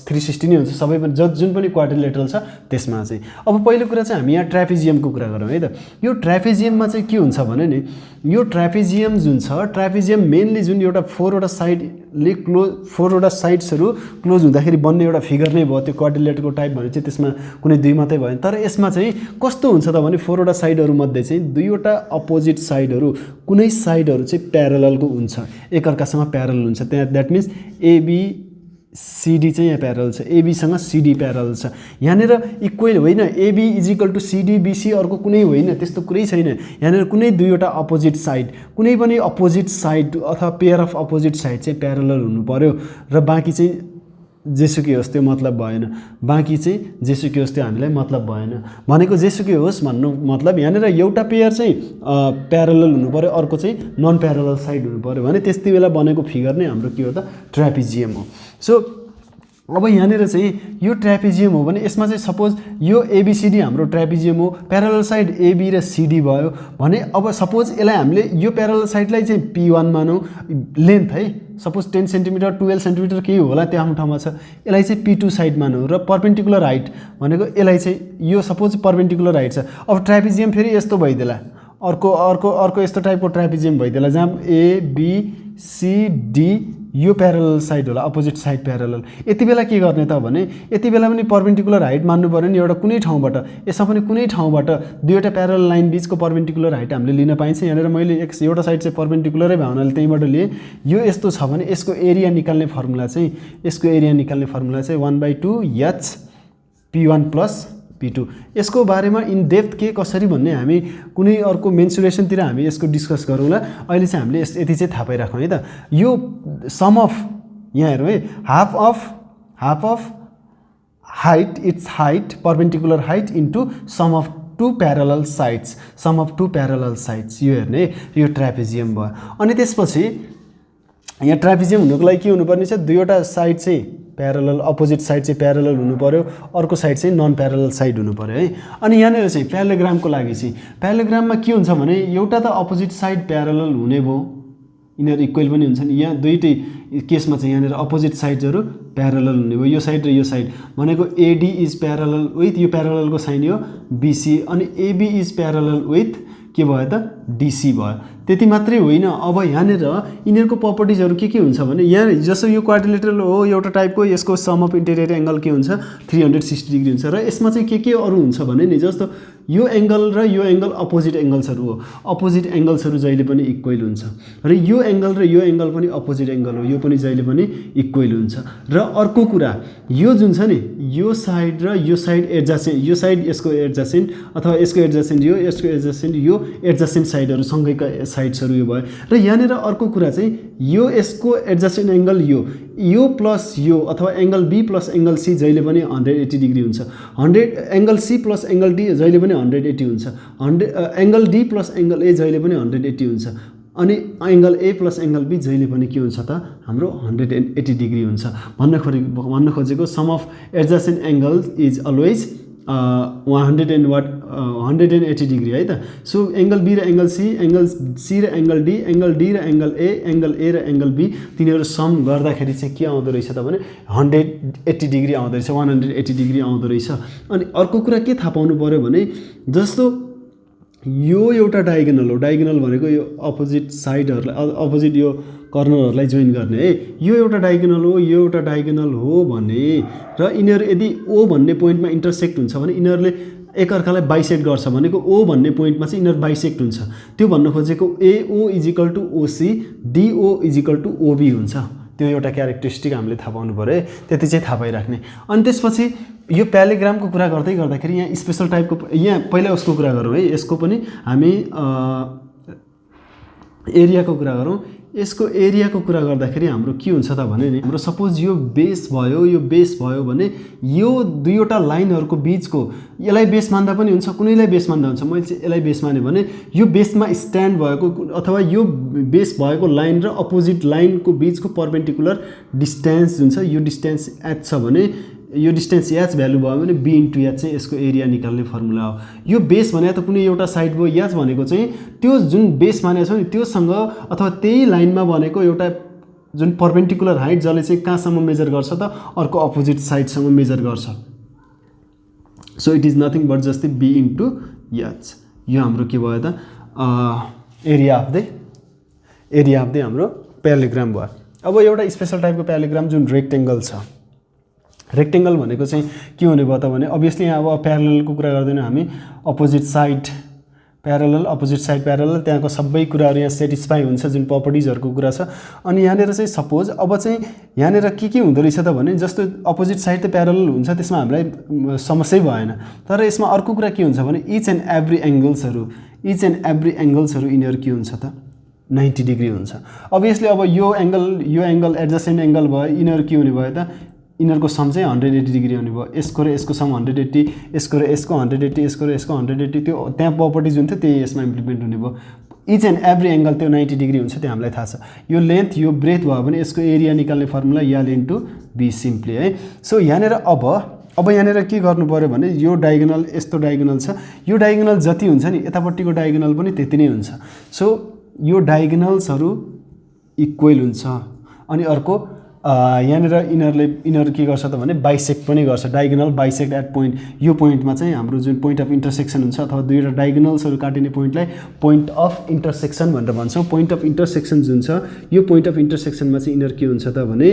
360 60 नै हुन्छ सबै पनि जुन पनि क्वाड्रिलेटरल छ त्यसमा चाहिँ। अब पहिलो कुरा चाहिँ हामी यहाँ ट्रापेजियमको कुरा गरौँ है त। यो ट्रापेजियममा चाहिँ के हुन्छ भने नि यो ट्रापेजियम जुन छ ट्रापेजियम मेनली जुन एउटा 4वटा साइडले फोरवटा साइड्सहरू क्लोज हुँदाखेरि बन्ने एउटा फिगर नै भयो। त्यो क्वाड्रिलेटरको टाइप भने चाहिँ त्यसमा कुनै 2 मात्रै भयो। तर यसमा चाहिँ कस्तो हुन्छ त भने 4वटा साइडहरू मध्ये चाहिँ 2वटा अपोजिट साइडहरू कुनै साइडहरू चाहिँ प्यारललको हुन्छ, एकअर्कासँग प्यारल हुन्छ। त्यहाँ द्याट मिन्स एबी सिडी चाहिँ यहाँ प्यारल छ, एबीसँग सिडी प्यारल छ। यहाँनिर इक्वल होइन AB is equal to CD BC अर्को कुनै होइन, त्यस्तो कुनै छैन। यहाँनिर कुनै 2वटा अपोजिट साइड कुनै पनि अपोजिट साइड अथवा पेयर अफ अपोजिट साइड चाहिँ प्यारलल हुनु पर्यो र बाँकी चाहिँ जेसुकै होस् त्यो मतलब भएन। बाँकी चाहिँ जेसुकै होस् त्यो हामीलाई मतलब भएन भनेको जेसुकै होस् भन्नु मतलब यहाँनिर एउटा पेयर चाहिँ प्यारलल हुनु पर्यो, अर्को चाहिँ नन प्यारलल साइड हुनु पर्यो भने त्यति बेला बनेको फिगर नै हाम्रो के हो त ट्रापेजियम हो। सो अब यहाँनिर चाहिँ यो ट्रापेजियम हो भने यसमा चाहिँ सपोज यो एबीसीडी हाम्रो ट्रापेजियम हो, प्यारलल साइड एबी र सिडी भयो भने अब सपोज यसलाई हामीले यो प्यारलल साइडलाई चाहिँ P1 मानौँ, लेन्थ है सपोज 10 सेन्टिमिटर 12 सेन्टिमिटर केही होला त्यो आफ्नो ठाउँमा छ। यसलाई चाहिँ P2 साइड मानौँ र पर्पेन्डिकुलर हाइट भनेको यसलाई चाहिँ यो सपोज पर्पेन्डिकुलर हाइट छ। अब ट्रापेजियम फेरि यस्तो भइदिएला, अर्को यस्तो टाइपको ट्रापेजियम भइदिएला जहाँ ABCD यो प्यारलल साइड होला, अपोजिट साइड प्यारलल। यति बेला के गर्ने त भने यति बेला पनि पर्पेन्डिकुलर हाइट मान्नु पर्यो नि एउटा कुनै ठाउँबाट। यसमा पनि कुनै ठाउँबाट 2वटा प्यारलल लाइन बिचको पर्पेन्डिकुलर हाइट हामीले लिन पाइन्छ। यहाँनिर मैले एउटा साइड चाहिँ पर्पेन्डिकुलरै भयो हुनाले त्यहीँबाट लिएँ। यो यस्तो छ भने यसको एरिया निकाल्ने फर्मुला चाहिँ 1/2 P1 + P2। यसको बारेमा इन डेप्थ के कसरी भन्ने हामी कुनै अर्को मेन्सुरेसनतिर हामी यसको डिस्कस गरौँला। अहिले चाहिँ हामीले यति चाहिँ थाहा पाइराखौँ है त। यो सम अफ यहाँ हेरौँ है, half of height it's height perpendicular height into sum of 2 parallel sides यो हेर्ने यो ट्रापेजियम भयो। अनि त्यसपछि यहाँ ट्रापेजियम हुनुको लागि के हुनुपर्ने छ 2वटा साइड चाहिँ प्यारलल अपोजिट साइड चाहिँ प्यारलल हुनु पर्यो, अर्को साइड चाहिँ नन प्यारलल साइड हुनु पर्यो है। अनि यहाँनिर चाहिँ प्यारालेग्रामको लागि चाहिँ प्यारालेग्राममा के हुन्छ भने एउटा त अपोजिट साइड प्यारलल हुने भयो, यिनीहरू इक्वल पनि हुन्छन्। यहाँ दुईटै केसमा चाहिँ यहाँनिर अपोजिट साइड्सहरू प्यारलल हुने भयो, यो साइड र यो साइड भनेको एडी इज प्यारलल विथ यो प्यारललको साइन यो बीसी अनि एबी इज प्यारलल विथ के भयो त डीसी भयो। त्यति मात्रै होइन, अब यहाँनिर यिनीहरूको प्रपर्टिजहरू के हुन्छ भने यहाँ जस्तो यो क्वाड्रिलेटरल हो एउटा टाइपको, यसको सम अफ इन्टेरियर एङ्गल के हुन्छ 360 डिग्री हुन्छ र यसमा चाहिँ के अरू हुन्छ भने नि जस्तो यो एङ्गल र यो एङ्गल अपोजिट एङ्गल्सहरू हो, अपोजिट एङ्गल्सहरू जहिले पनि इक्वल हुन्छ र यो एङ्गल र यो एङ्गल पनि अपोजिट एङ्गल हो, यो पनि जहिले पनि इक्वल हुन्छ। र अर्को कुरा यो जुन छ नि यो साइड र यो साइड एडजसेन्ट, यो साइड यसको एडजसेन्ट अथवा यसको एडजसेन्ट यो यसको एडजसेन्ट यो एडजसेन्ट साइडहरू सँगैका साइड्सहरू यो भयो। र यहाँनिर अर्को कुरा चाहिँ यो यसको एडजसेन्ट एङ्गल यो प्लस यो अथवा angle B plus angle C जहिले पनि 180 डिग्री हुन्छ, angle C plus angle D जहिले पनि 180 हुन्छ, angle D plus angle A जहिले पनि 180 हुन्छ अनि angle A plus angle B जहिले पनि के हुन्छ त हाम्रो 180 डिग्री हुन्छ। भन्न खोजेको sum of adjacent angle is always 180 degree है त। सो एङ्गल बी र एङ्गल सी र एङ्गल डी र एङ्गल ए र एङ्गल बी तिनीहरू सम गर्दाखेरि चाहिँ के आउँदो रहेछ त भने 180 डिग्री आउँदो रहेछ, 180 डिग्री आउँदो रहेछ। अनि अर्को कुरा के थाहा पाउनु पऱ्यो भने जस्तो यो एउटा डायगोनल हो, डायगोनल भनेको यो अपोजिट साइडहरूलाई अपोजिट यो कर्नरहरूलाई जोइन गर्ने है, यो एउटा डायगोनल हो, यो एउटा डायगोनल हो भने र यिनीहरू यदि ओ भन्ने पोइन्टमा इन्टरसेक्ट हुन्छ भने यिनीहरूले एकअर्कालाई बाइसेक्ट गर्छ भनेको ओ भन्ने पोइन्टमा चाहिँ यिनीहरू बाइसेक्ट हुन्छ। त्यो भन्न खोजेको एओ इजिकल टु ओसी डिओ इजिकल टु ओबी हुन्छ। त्यो एउटा क्यारेक्टरिस्टिक हामीले थाहा पाउनु पऱ्यो है, त्यति चाहिँ थाहा पाइराख्ने। अनि त्यसपछि यो प्यारालेग्रामको कुरा गर्दाखेरि यहाँ स्पेसल टाइपको यहाँ पहिला उसको कुरा गरौँ है, यसको पनि हामी एरियाको कुरा गरौँ। यसको एरियाको कुरा गर्दाखेरि हाम्रो के हुन्छ त भने नि हाम्रो सपोज यो बेस भयो भने यो दुईवटा लाइनहरूको बिचको यसलाई बेस मान्दा पनि हुन्छ, कुनैलाई बेस मान्दा हुन्छ। मैले चाहिँ यसलाई बेस माने भने यो बेसमा स्ट्यान्ड भएको अथवा यो बेस भएको लाइन र अपोजिट लाइनको बिचको पर्पेन्डिकुलर डिस्टेन्स जुन छ यो डिस्टेन्स एच छ भने यो डिस्टेन्स एच भ्यालु भयो भने बी इन्टु एच चाहिँ यसको एरिया निकाल्ने फर्मुला हो। यो बेस भने त कुनै एउटा साइड भयो, एच भनेको चाहिँ त्यो जुन बेस मानेको छ नि त्योसँग अथवा त्यही लाइनमा बनेको एउटा जुन पर्पेन्डिकुलर हाइट जसले चाहिँ कहाँसम्म मेजर गर्छ त अर्को अपोजिट साइडसम्म मेजर गर्छ। So it is nothing but जस्तै बी इन्टु एच। यो हाम्रो के भयो त एरिया अफ द हाम्रो प्यारालेलोग्राम भयो। अब एउटा स्पेसल टाइपको प्यारालेलोग्राम जुन रेक्टेङ्गल छ। रेक्टेङ्गल भनेको चाहिँ के हुने भयो त भने अभियसली यहाँ अब प्यारालेलको कुरा गर्दैनौँ हामी, अपोजिट साइड प्यारालेल त्यहाँको सबै कुराहरू यहाँ सेटिस्फाई हुन्छ जुन प्रपर्टिजहरूको कुरा छ। अनि यहाँनिर चाहिँ सपोज अब चाहिँ यहाँनिर के हुँदो रहेछ त भने जस्तो अपोजिट साइड त प्यारालेल हुन्छ, त्यसमा हामीलाई समस्या भएन। तर यसमा अर्को कुरा के हुन्छ भने इच एन्ड एभ्री एङ्गल्सहरू यिनीहरू के हुन्छ त 90 डिग्री हुन्छ। अभियसली अब यो एङ्गल एडजसेन्ट एङ्गल भयो, यिनीहरू के हुने भयो त यिनीहरूको सम चाहिँ 180 डिग्री हुने भयो। यसको र यसको सम 180, यसको र यसको 180, यसको र यसको 180, त्यो त्यहाँ प्रपर्टी जुन थियो त्यही यसमा इम्प्लिमेन्ट हुने भयो। इच एन्ड एभ्री एङ्गल त्यो 90 डिग्री हुन्छ, त्यो हामीलाई थाहा छ। यो लेन्थ यो ब्रेथ भयो भने यसको एरिया निकाल्ने formula L into B simply है। सो यहाँनिर अब यहाँनिर के गर्नु पऱ्यो भने यो डायगोनल यस्तो डायगोनल छ, यो डायगोनल जति हुन्छ नि यतापट्टिको डायगोनल पनि त्यति नै हुन्छ। सो यो डायगोनल्सहरू इक्वल हुन्छ। अनि अर्को यहाँनिर यिनीहरू के गर्छ त भने बाइसेक्ट पनि गर्छ, डायगोनल बाइसेक्ट एट पोइन्ट। यो पोइन्टमा चाहिँ हाम्रो जुन पोइन्ट अफ इन्टरसेक्सन हुन्छ अथवा दुईवटा डायगोनल्सहरू काटिने पोइन्टलाई पोइन्ट अफ इन्टरसेक्सन भनेर भन्छौँ। पोइन्ट अफ इन्टरसेक्सन जुन छ यो पोइन्ट अफ इन्टरसेक्सनमा चाहिँ यिनीहरू के हुन्छ त भने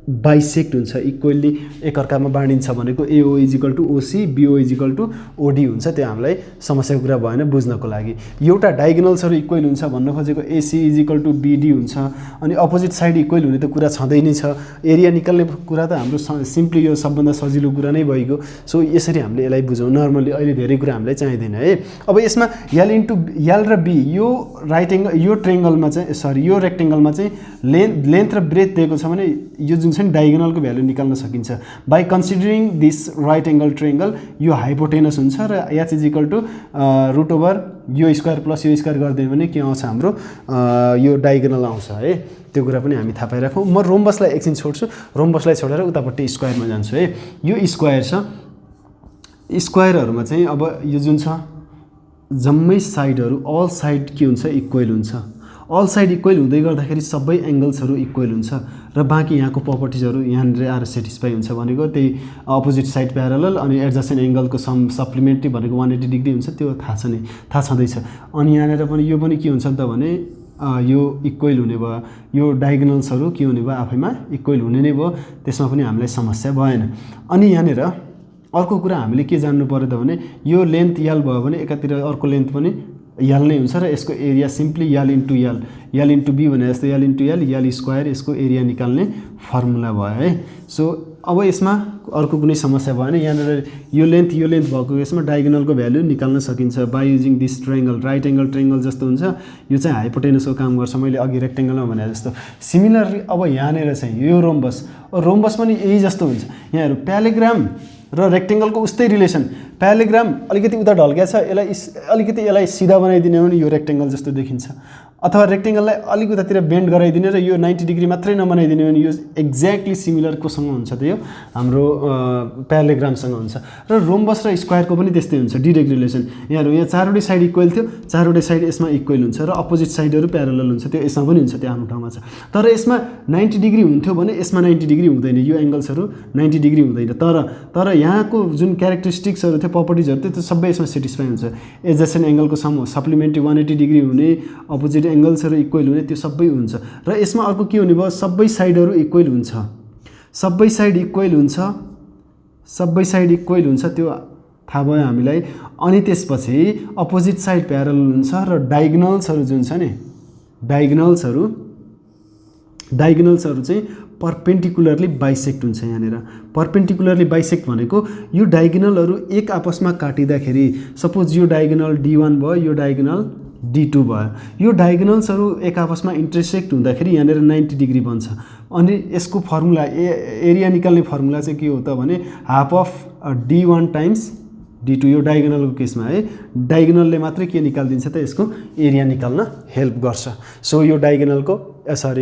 बाइसेक्ट हुन्छ, इक्वल्ली एकअर्कामा बाँडिन्छ भनेको एओ इजिकल टु ओसी बिओ इजिकल टु ओडी हुन्छ। त्यो हामीलाई समस्याको कुरा भएन बुझ्नको लागि। एउटा डायगोनल्सहरू इक्वल हुन्छ भन्नु खोजेको एसी इजिकल टु बिडी हुन्छ। अनि अपोजिट साइड इक्वल हुने त कुरा छँदै नै छ। एरिया निकाल्ने कुरा त हाम्रो सिम्पली यो सबभन्दा सजिलो कुरा नै भइगयो। सो यसरी हामीले यसलाई बुझौँ। नर्मली अहिले धेरै कुरा हामीलाई चाहिँदैन है। अब यसमा यल र बी यो यो ट्रेङ्गलमा चाहिँ यो रेक्टेङ्गलमा चाहिँ लेन्थ र ब्रेथ दिएको छ भने यो जुन डायगोनलको भ्यालु निकाल्न सकिन्छ by considering this right angle triangle. यो हाइपोटेनस हुन्छ र H is equal to root over यो स्क्वायर प्लस यो स्क्वायर गरिदियो भने के आउँछ हाम्रो यो डायगोनल आउँछ है। त्यो कुरा पनि हामी थाहा पाइराखौँ। म रोम्बसलाई एकछिन छोड्छु, रोम्बसलाई छोडेर उतापट्टि स्क्वायरमा जान्छु है। यो स्क्वायर छ, स्क्वायरहरूमा चाहिँ अब यो जुन छ जम्मै साइडहरू अल साइड के हुन्छ इक्वल हुन्छ। अल साइड इक्वल हुँदै गर्दाखेरि सबै एङ्गल्सहरू इक्वल हुन्छ र बाँकी यहाँको प्रपर्टिजहरू यहाँनिर आएर सेटिस्फाई हुन्छ भनेको त्यही अपोजिट साइड प्यारालल अनि एडजसेन्ट एङ्गलको सप्लिमेन्ट्री भनेको 180 डिग्री हुन्छ। त्यो थाहा छँदैछ। अनि यहाँनिर पनि यो पनि के हुन्छ त भने यो इक्वल हुने भयो, यो डायगोनल्सहरू के हुने भयो आफैमा इक्वल हुने नै भयो। त्यसमा पनि हामीलाई समस्या भएन। अनि यहाँनिर अर्को कुरा हामीले के जान्नु पर्यो त भने यो लेन्थ यल भयो भने एकातिर अर्को लेन्थ पनि यल नै हुन्छ र यसको area simply L into B भने जस्तो यल स्क्वायर यसको एरिया निकाल्ने फर्मुला भयो है। सो अब यसमा अर्को कुनै समस्या भएन। यहाँनिर यो लेन्थ भएको यसमा डायगोनलको भ्यालु निकाल्न सकिन्छ by using this triangle. Right angle triangle जस्तो हुन्छ, यो चाहिँ हाइपोटेनसको काम गर्छ मैले अघि रेक्टेङ्गलमा भने जस्तो। सिमिलरली अब यहाँनिर चाहिँ यो रोम्बस पनि यही जस्तो हुन्छ। यहाँहरू प्यारालेलोग्राम र रेक्टेङ्गलको उस्तै रिलेसन। प्यारालेलोग्राम अलिकति उता ढल्किया छ, अलिकति यसलाई सिधा बनाइदिने भने यो रेक्टेङ्गल जस्तो देखिन्छ, अथवा रेक्टेङ्गललाई अलिक उतातिर बेन्ड गराइदिने र यो 90 डिग्री मात्रै नबनाइदिने भने यो एक्ज्याक्टली सिमिलरकोसँग हुन्छ। त यो हाम्रो प्यारालेलोग्रामसँग हुन्छ। र रोम्बस र स्क्वायरको पनि त्यस्तै हुन्छ, डिरेक्ट रिलेसन। यहाँ चारवटै साइड इक्वल थियो, चारवटै साइड यसमा इक्वल हुन्छ र अपोजिट साइडहरू प्यारालल हुन्छ। त्यो यसमा पनि हुन्छ, त्यो आफ्नो ठाउँमा छ। तर यसमा 90 डिग्री हुन्थ्यो भने यसमा 90 डिग्री हुँदैन, यो एङ्गल्सहरू 90 डिग्री हुँदैन। तर यहाँको जुन क्यारेक्टरिस्टिक्सहरू थियो प्रपर्टिजहरू त्यो सबै यसमा सेटिस्फाई हुन्छ। एडजसेन्ट एङ्गलको सम सप्लिमेन्ट्री 180 डिग्री हुने, अपोजिट एङ्गल्सहरू इक्वल हुने, त्यो सबै हुन्छ। र यसमा अर्को के हुने भयो सबै साइडहरू इक्वल हुन्छ, सबै साइड इक्वल हुन्छ त्यो थाहा भयो हामीलाई। अनि त्यसपछि अपोजिट साइड प्यारलल हुन्छ र डायगोनल्सहरू जुन छ नि डायगोनल्सहरू चाहिँ पर्पेन्डिकुलरली बाइसेक्ट हुन्छ। यहाँनिर पर्पेन्डिकुलरली बाइसेक्ट भनेको यो डायगोनलहरू एक आपसमा काटिँदाखेरि सपोज यो डायगोनल D1 भयो, यो डायगोनल D2 भयो, यो डायगोनल्सहरू एक आपसमा इन्टरसेक्ट हुँदाखेरि यहाँनिर 90 डिग्री बन्छ। अनि यसको फर्मुला एरिया निकाल्ने फर्मुला चाहिँ के हो त भने half of D1 times D2। यो डायगोनलको केसमा है डायगोनलले मात्रै के निकालिदिन्छ त यसको एरिया निकाल्न हेल्प गर्छ। सो यो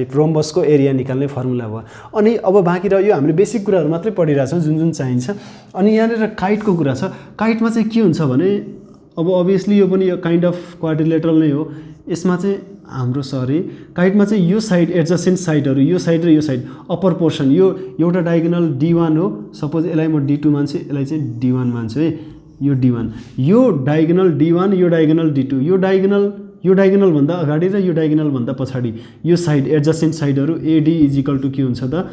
रोम्बसको एरिया निकाल्ने फर्मुला भयो। अनि अब बाँकी रह्यो हामीले बेसिक कुराहरू मात्रै पढिरहेछौँ जुन चाहिन्छ। अनि यहाँनिर काइटको कुरा छ। काइटमा चाहिँ के हुन्छ भने अब अभियसली यो पनि काइन्ड अफ क्वाड्रिलेटरल नै हो। यसमा चाहिँ हाम्रो काइटमा चाहिँ यो साइड एडजसेन्ट साइडहरू यो साइड र यो साइड अप्पर पोर्सन यो एउटा डायगोनल D1 हो। सपोज यसलाई म D2 मान्छु, यसलाई चाहिँ D1 मान्छु है। यो D1 यो डायगोनल D1 यो डायगोनल D2 यो डायगोनल भन्दा अगाडि र यो डायगोनल भन्दा पछाडि यो साइड एडजसेन्ट साइडहरू AD = के हुन्छ त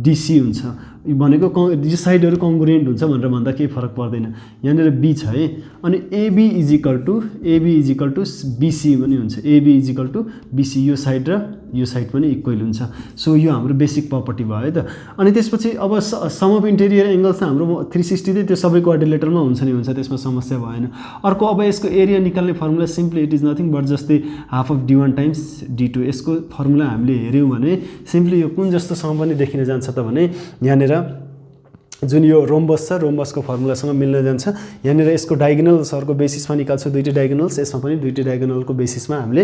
DC हुन्छ भनेको यो साइडहरू कङ्ग्रुएन्ट हुन्छ भनेर भन्दा केही फरक पर्दैन। यहाँनिर B छ है। अनि AB = BC पनि हुन्छ। AB = BC यो साइड र यो साइड पनि इक्वल हुन्छ। सो यो हाम्रो बेसिक प्रपर्टी भयो है त। अनि त्यसपछि अब सम अफ इन्टेरियर एङ्गल्स हाम्रो 360 चाहिँ त्यो सबै क्वाड्रिलेटरमा हुन्छ नि हुन्छ, त्यसमा समस्या भएन। अर्को अब यसको एरिया निकाल्ने formula simply it is nothing but जस्तै half of D1 times D2। यसको फर्मुला हामीले हेऱ्यौँ भने सिम्पली यो कुन जस्तोसँग पनि देखिन जान्छ त भने यहाँनिर जुन यो रोम्बस छ रोम्बसको फर्मुलासँग मिल्न जान्छ। यहाँनिर यसको डायगोनल्सहरूको बेसिसमा निकाल्छौँ दुईटै डायगोनल्स। यसमा पनि दुईटै डायगोनलको बेसिसमा हामीले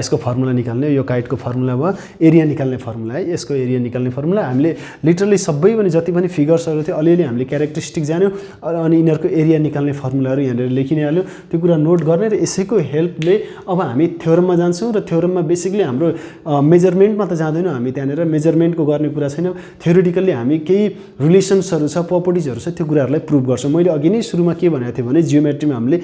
यसको फर्मुला निकाल्ने। यो काइटको फर्मुला भयो एरिया निकाल्ने फर्मुला है। यसको एरिया निकाल्ने फर्मुला हामीले लिटरली सबै पनि जति पनि फिगर्सहरू थियो अलिअलि हामीले क्यारेक्टरिस्टिक जान्यौँ अनि यिनीहरूको एरिया निकाल्ने फर्मुलाहरू यहाँनिर लेखिहाल्यो। त्यो कुरा नोट गर्ने र यसैको हेल्पले अब हामी थ्योरममा जान्छौँ र थ्योरममा बेसिकली हाम्रो मेजरमेन्टमा त जाँदैनौँ हामी। त्यहाँनिर मेजरमेन्टको गर्ने कुरा छैन। थ्योरिटिकल्ली हामी केही रिलेसन्सहरू छ प्रपर्टिजहरू छ त्यो कुराहरूलाई प्रुभ गर्छौँ। मैले अघि नै सुरुमा के भनेको थिएँ भने जियोमेट्रीमा हामीले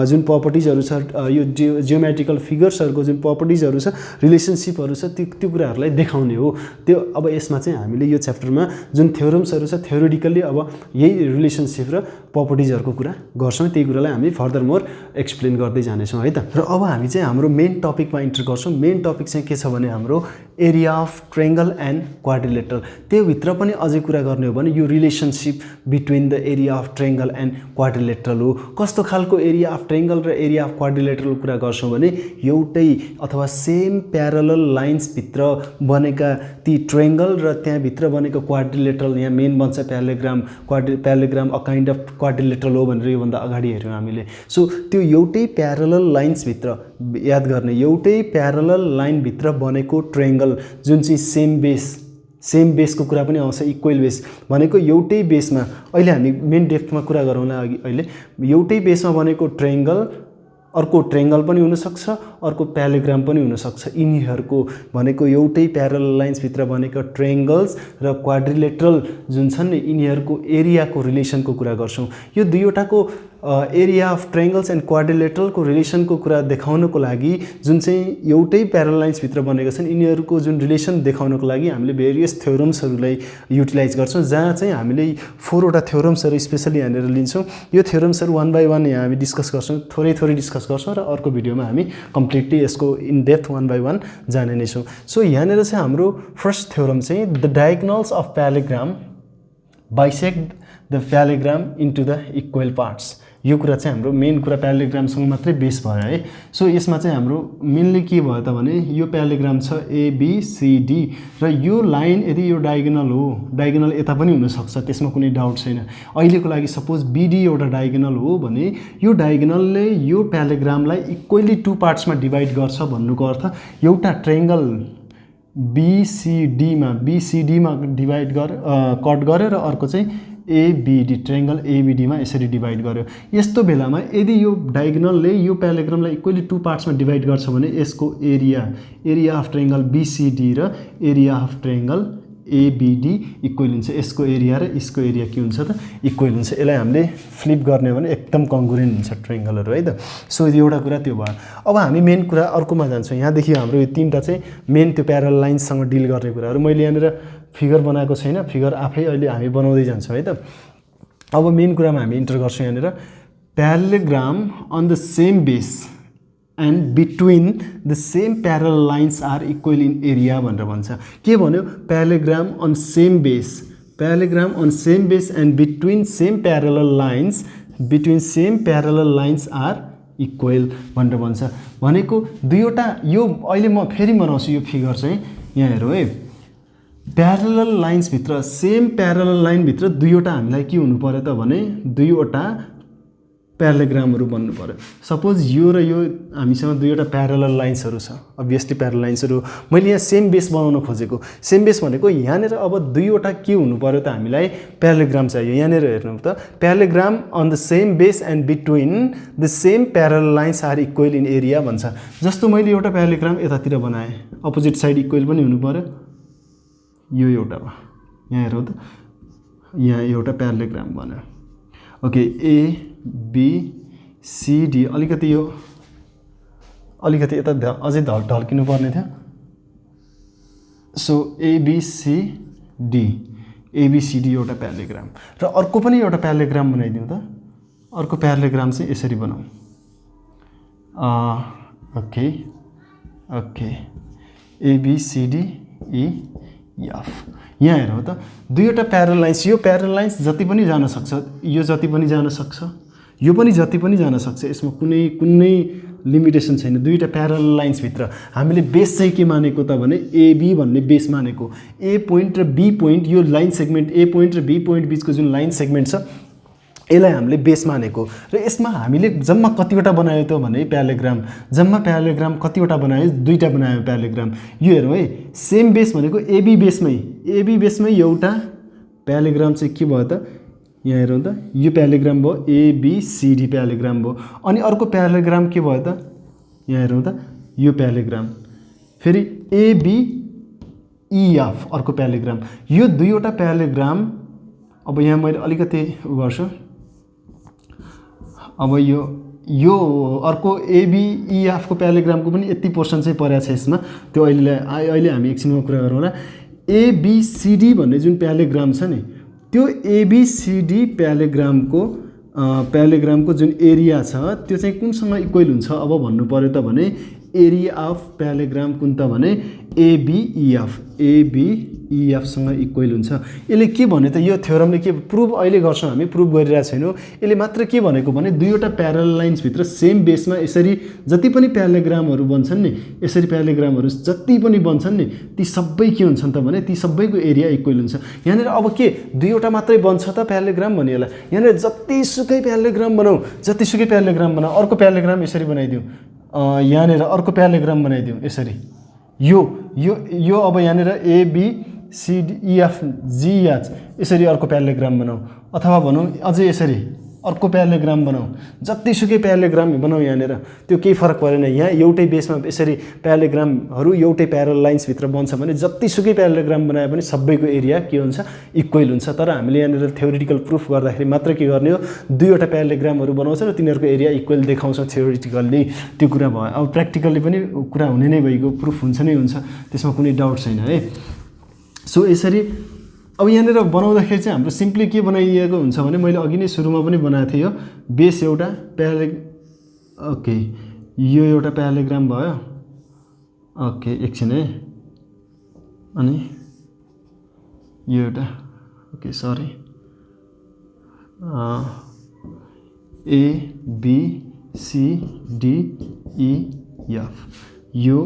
जुन प्रपर्टिजहरू छ यो जियोमेट्रिकल फिगर्सहरूको जुन प्रपर्टिजहरू छ रिलेसनसिपहरू छ त्यो कुराहरूलाई देखाउने हो। त्यो अब यसमा चाहिँ हामीले यो च्याप्टरमा जुन थ्योरम्सहरू छ थ्योरिटिकल्ली अब यही रिलेसनसिप र प्रपर्टिजहरूको कुरा गर्छौँ। त्यही कुरालाई हामी फर्दर मोर एक्सप्लेन गर्दै जानेछौँ है त। र अब हामी चाहिँ हाम्रो मेन टपिकमा इन्टर गर्छौँ। मेन टपिक चाहिँ के छ भने हाम्रो area of triangle and quadrilateral. त्योभित्र पनि अझै कुरा गर्ने हो भने यो relationship between the area of triangle and quadrilateral हो। कस्तो खालको एरिया अफ ट्रायंगल र एरिया अफ क्वाड्रिलेटरल कुरा गर्छौँ भने एउटै अथवा सेम प्यारलल लाइन्सभित्र बनेका ती ट्रायंगल र त्यहाँभित्र बनेको क्वाड्रिलेटरल। यहाँ मेन बन्छ प्यारालेग्राम अ काइन्ड अफ क्वाड्रिलेटरल हो भनेर योभन्दा अगाडि हेऱ्यौँ हामीले। सो त्यो एउटै प्यारलल लाइन्सभित्र याद गर्ने एउटै प्यारलल लाइनभित्र बनेको ट्रायंगल जुन चाहिँ सेम बेसको कुरा पनि आउँछ। इक्वल बेस भनेको एउटै बेसमा अहिले हामी मेन डेप्थमा कुरा गरौँला अघि। अहिले एउटै बेसमा बनेको ट्रायंगल अर्को ट्रायंगल पनि हुनसक्छ अर्को प्यारालेग्राम पनि हुनसक्छ। यिनीहरूको भनेको एउटै प्यारलल लाइन्सभित्र बनेको ट्रायंगल्स र क्वाड्रिलेटरल जुन छन् नि यिनीहरूको एरियाको रिलेसनको कुरा गर्छौँ। यो दुईवटाको एरिया अफ ट्रायंगल्स एन्ड क्वाड्रिलेटरलको रिलेसनको कुरा देखाउनको लागि जुन चाहिँ एउटै प्यारलल लाइन्सभित्र बनेका छन् यिनीहरूको जुन रिलेसन देखाउनको लागि हामीले भेरियस थ्योरम्सहरूलाई युटिलाइज गर्छौँ। जहाँ चाहिँ हामीले 4वटा थ्योरम्सहरू स्पेसली यहाँनिर लिन्छौँ। यो थ्योरम्सहरू 1 बाई 1 यहाँ हामी डिस्कस गर्छौँ, थोरै डिस्कस गर्छौँ र अर्को भिडियोमा हामी कम्प्लिटली यसको इन डेप्थ 1 बाई 1 जाने नै छौँ। सो यहाँनिर चाहिँ हाम्रो फर्स्ट थ्योरम चाहिँ the diagonals of parallelogram bisect the parallelogram into the equal parts. यो कुरा चाहिँ हाम्रो मेन कुरा प्यारालेग्रामसँग मात्रै बेस भयो है। सो यसमा चाहिँ हाम्रो मेनली के भयो त भने यो प्यारालेग्राम छ ABCD र यो लाइन यदि यो डायगोनल हो डायगोनल यता पनि हुनसक्छ त्यसमा कुनै डाउट छैन। अहिलेको लागि सपोज BD एउटा डायगोनल हो भने यो डायगोनलले यो प्यारालेग्रामलाई इक्वली 2 पार्ट्समा डिभाइड गर्छ भन्नुको अर्थ एउटा ट्रायंगल BCD मा डिभाइड कट गरे र अर्को चाहिँ ABD ट्रायंगल ABD मा यसरी डिभाइड गर्यो। यस्तो बेलामा यदि यो डायगोनलले यो प्यारालेग्रामलाई इक्वली 2 पार्ट्समा डिभाइड गर्छ भने यसको एरिया अफ ट्रायंगल BCD र area of triangle ABD equal हुन्छ। यसको एरिया र यसको एरिया के हुन्छ त इक्वल हुन्छ। यसलाई हामीले फ्लिप गर्ने हो भने एकदम कङ्ग्रुएन्ट हुन्छ ट्रायंगलहरू है त। सो एउटा कुरा त्यो भयो। अब हामी मेन कुरा अर्कोमा जान्छौँ। यहाँदेखि हाम्रो यो 3टा चाहिँ मेन त्यो प्यारलल लाइन्ससँग डिल गर्ने कुराहरू मैले यहाँनिर फिगर बनाएको छैन, फिगर आफै अहिले हामी बनाउँदै जान्छौँ है त। अब मेन कुरामा हामी इन्टर गर्छौँ। यहाँनिर parallelogram on the same base and between the same parallel lines are equal in area भनेर भन्छ। के भन्यो parallelogram on same base and between same parallel lines are equal भनेर भन्छ। भनेको दुईवटा यो अहिले म फेरि बनाउँछु यो फिगर चाहिँ यहाँ हेरौँ है। प्यारलल लाइन्सभित्र सेम प्यारलल लाइनभित्र दुईवटा हामीलाई के हुनु पर्यो त भने दुईवटा प्यारालेग्रामहरू बन्नु पर्यो। सपोज यो र यो हामीसँग दुईवटा प्यारलल लाइन्सहरू छ, अभियसली प्यारलल लाइन्सहरू। मैले यहाँ सेम बेस बनाउन खोजेको, सेम बेस भनेको यहाँनिर अब दुईवटा के हुनु पर्यो त, हामीलाई प्यारालेग्राम चाहियो। यहाँनिर हेर्नु त, parallelogram on the same base and between the same parallel lines are equal in area भन्छ। जस्तो मैले एउटा प्यारालेग्राम यतातिर बनाएँ, अपोजिट साइड इक्वल पनि हुनु पर्यो। यो एउटा भयो, यहाँ हेरौँ त, यहाँ एउटा प्यारालेग्राम बन्यो। Okay, A B C D, अलिकति यो अलिकति यता अझै ढल्किनु पर्ने थियो। सो एबिसिडी, एबिसिडी एउटा प्यारालेग्राम, र अर्को पनि एउटा प्यारालेग्राम बनाइदिउँ त। अर्को प्यारालेग्राम चाहिँ यसरी बनाऊँ। Okay okay, ABCD F. यहाँ हेरौँ त, दुईवटा प्यारल लाइन्स, यो प्यारल लाइन्स जति पनि जान सक्छ, यो जति पनि जान सक्छ, यो पनि जति पनि जान सक्छ, यसमा कुनै लिमिटेसन छैन। दुईवटा प्यारल लाइन्सभित्र हामीले बेस चाहिँ के मानेको त भने एबी भन्ने बेस मानेको। ए पोइन्ट र बी पोइन्ट, यो लाइन सेगमेन्ट ए पोइन्ट र बी पोइन्ट बिचको जुन लाइन सेगमेन्ट छ, यसलाई हामीले बेस मानेको। र यसमा हामीले जम्मा कतिवटा बनायो त भने प्यारालेग्राम, जम्मा प्यारालेग्राम कतिवटा बनायो? दुईवटा बनायो प्यारालेग्राम। यो हेरौँ है, सेम बेस भनेको एबी बेसमै एउटा प्यारालेग्राम चाहिँ के भयो त, यहाँ हेरौँ त, यो प्यारालेग्राम भयो, एबिसिडी प्यारालेग्राम भयो। अनि अर्को प्यारालेग्राम के भयो त, यहाँ हेरौँ त, यो प्यारालेग्राम, फेरि एबिइएफ अर्को प्यारालेग्राम। यो दुईवटा प्यारालेग्राम, अब यहाँ मैले अलिकति गर्छु, अब यो अर्को एबिइएफको प्यारालेग्रामको पनि यति पोर्सन चाहिँ परेको छ यसमा, त्यो अहिले हामी एकछिनमा कुरा गरौँला। एबिसिडी भन्ने जुन प्यारालेग्राम छ नि, त्यो एबिसिडी प्यारालेग्रामको जुन एरिया छ त्यो चाहिँ कुनसँग इक्वल हुन्छ अब भन्नु पर्यो त भने एरिया अफ प्यारालेग्राम कुन त भने एबिइएफसँग इक्वल हुन्छ। यसले के भने त, यो थ्योरमले के प्रुभ अहिले गर्छौँ हामी, प्रुभ गरिरहेको छैनौँ। यसले मात्र के भनेको भने दुईवटा प्यारल लाइन्सभित्र सेम बेसमा यसरी जति पनि प्यारालेग्रामहरू बन्छन् नि, यसरी प्यारालेग्रामहरू जति पनि बन्छन् नि, ती सबै के हुन्छन् त भने ती सबैको एरिया इक्वल हुन्छ। यहाँनिर अब के दुईवटा मात्रै बन्छ त प्यारालेग्राम भनिएला, यहाँनिर जतिसुकै प्यारालेग्राम बनाऊ, अर्को प्यारालेग्राम यसरी बनाइदिउँ, यहाँनिर अर्को प्यारालेग्राम बनाइदिउँ यसरी। यो अब यहाँनिर एबिसिडिइएफजिएच यसरी अर्को प्यारालेग्राम बनाऊ, अथवा भनौँ अझै यसरी अर्को प्यारालेग्राम बनाऊ, जतिसुकै प्यारालेग्राम बनाऊ, यहाँनिर त्यो केही फरक परेन। यहाँ एउटै बेसमा यसरी प्यारालेग्रामहरू एउटै प्यारल लाइन्सभित्र बन्छ भने जतिसुकै प्यारालेग्राम बनाए पनि सबैको एरिया के हुन्छ? इक्वल हुन्छ। तर हामीले यहाँनिर थ्योरिटिकल प्रुफ गर्दाखेरि मात्र के गर्ने हो, दुईवटा प्यारालेग्रामहरू बनाउँछ र तिनीहरूको एरिया इक्वल देखाउँछ थ्योरिटिकल्ली, त्यो कुरा भयो। अब प्र्याक्टिकल्ली पनि कुरा हुने नै भइगयो, प्रुफ हुन्छ नै हुन्छ, त्यसमा कुनै डाउट छैन है। सो यसरी अब यहाँनिर बनाउँदाखेरि चाहिँ हाम्रो सिम्पली के बनाइएको हुन्छ भने, मैले अघि नै सुरुमा पनि बनाएको थिएँ, यो बेस एउटा ओके, यो एउटा प्यारालेग्राम भयो। ओके, एकछिन है, अनि यो एउटा, ओके सरी, एबिसिडिइएफ, यो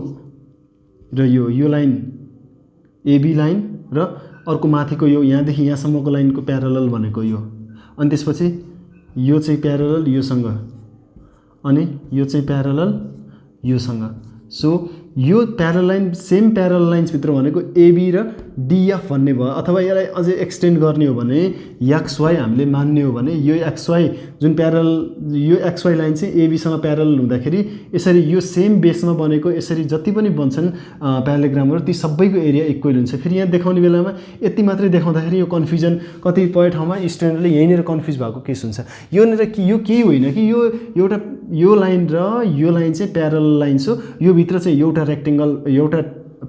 र यो लाइन एबी लाइन र अर्को माथिको यो यहाँदेखि यहाँसम्मको लाइनको प्यारलल भनेको यो, अनि त्यसपछि यो चाहिँ प्यारलल योसँग, अनि यो चाहिँ प्यारलल योसँग। सो यो प्यारल लाइन सेम प्यारल लाइन्सभित्र भनेको एबी र डिएफ भन्ने भयो। अथवा यसलाई अझै एक्सटेन्ड गर्ने हो भने एक्सवाई हामीले मान्ने हो भने यो एक्सवाई जुन यो एक्सवाई लाइन चाहिँ एबीसँग प्यारल हुँदाखेरि यसरी यो सेम बेसमा बनेको यसरी जति पनि बन्छन् प्यारालेग्रामहरू ती सबैको एरिया इक्वल हुन्छ। फेरि यहाँ देखाउने बेलामा यति मात्रै देखाउँदाखेरि यो कन्फ्युजन कतिपय ठाउँमा स्टुडेन्टले यहीँनिर कन्फ्युज भएको केस हुन्छ। यो केही होइन कि यो लाइन र यो लाइन चाहिँ प्यारल लाइन्स हो, यो भित्र चाहिँ एउटा रेक्टेङ्गल एउटा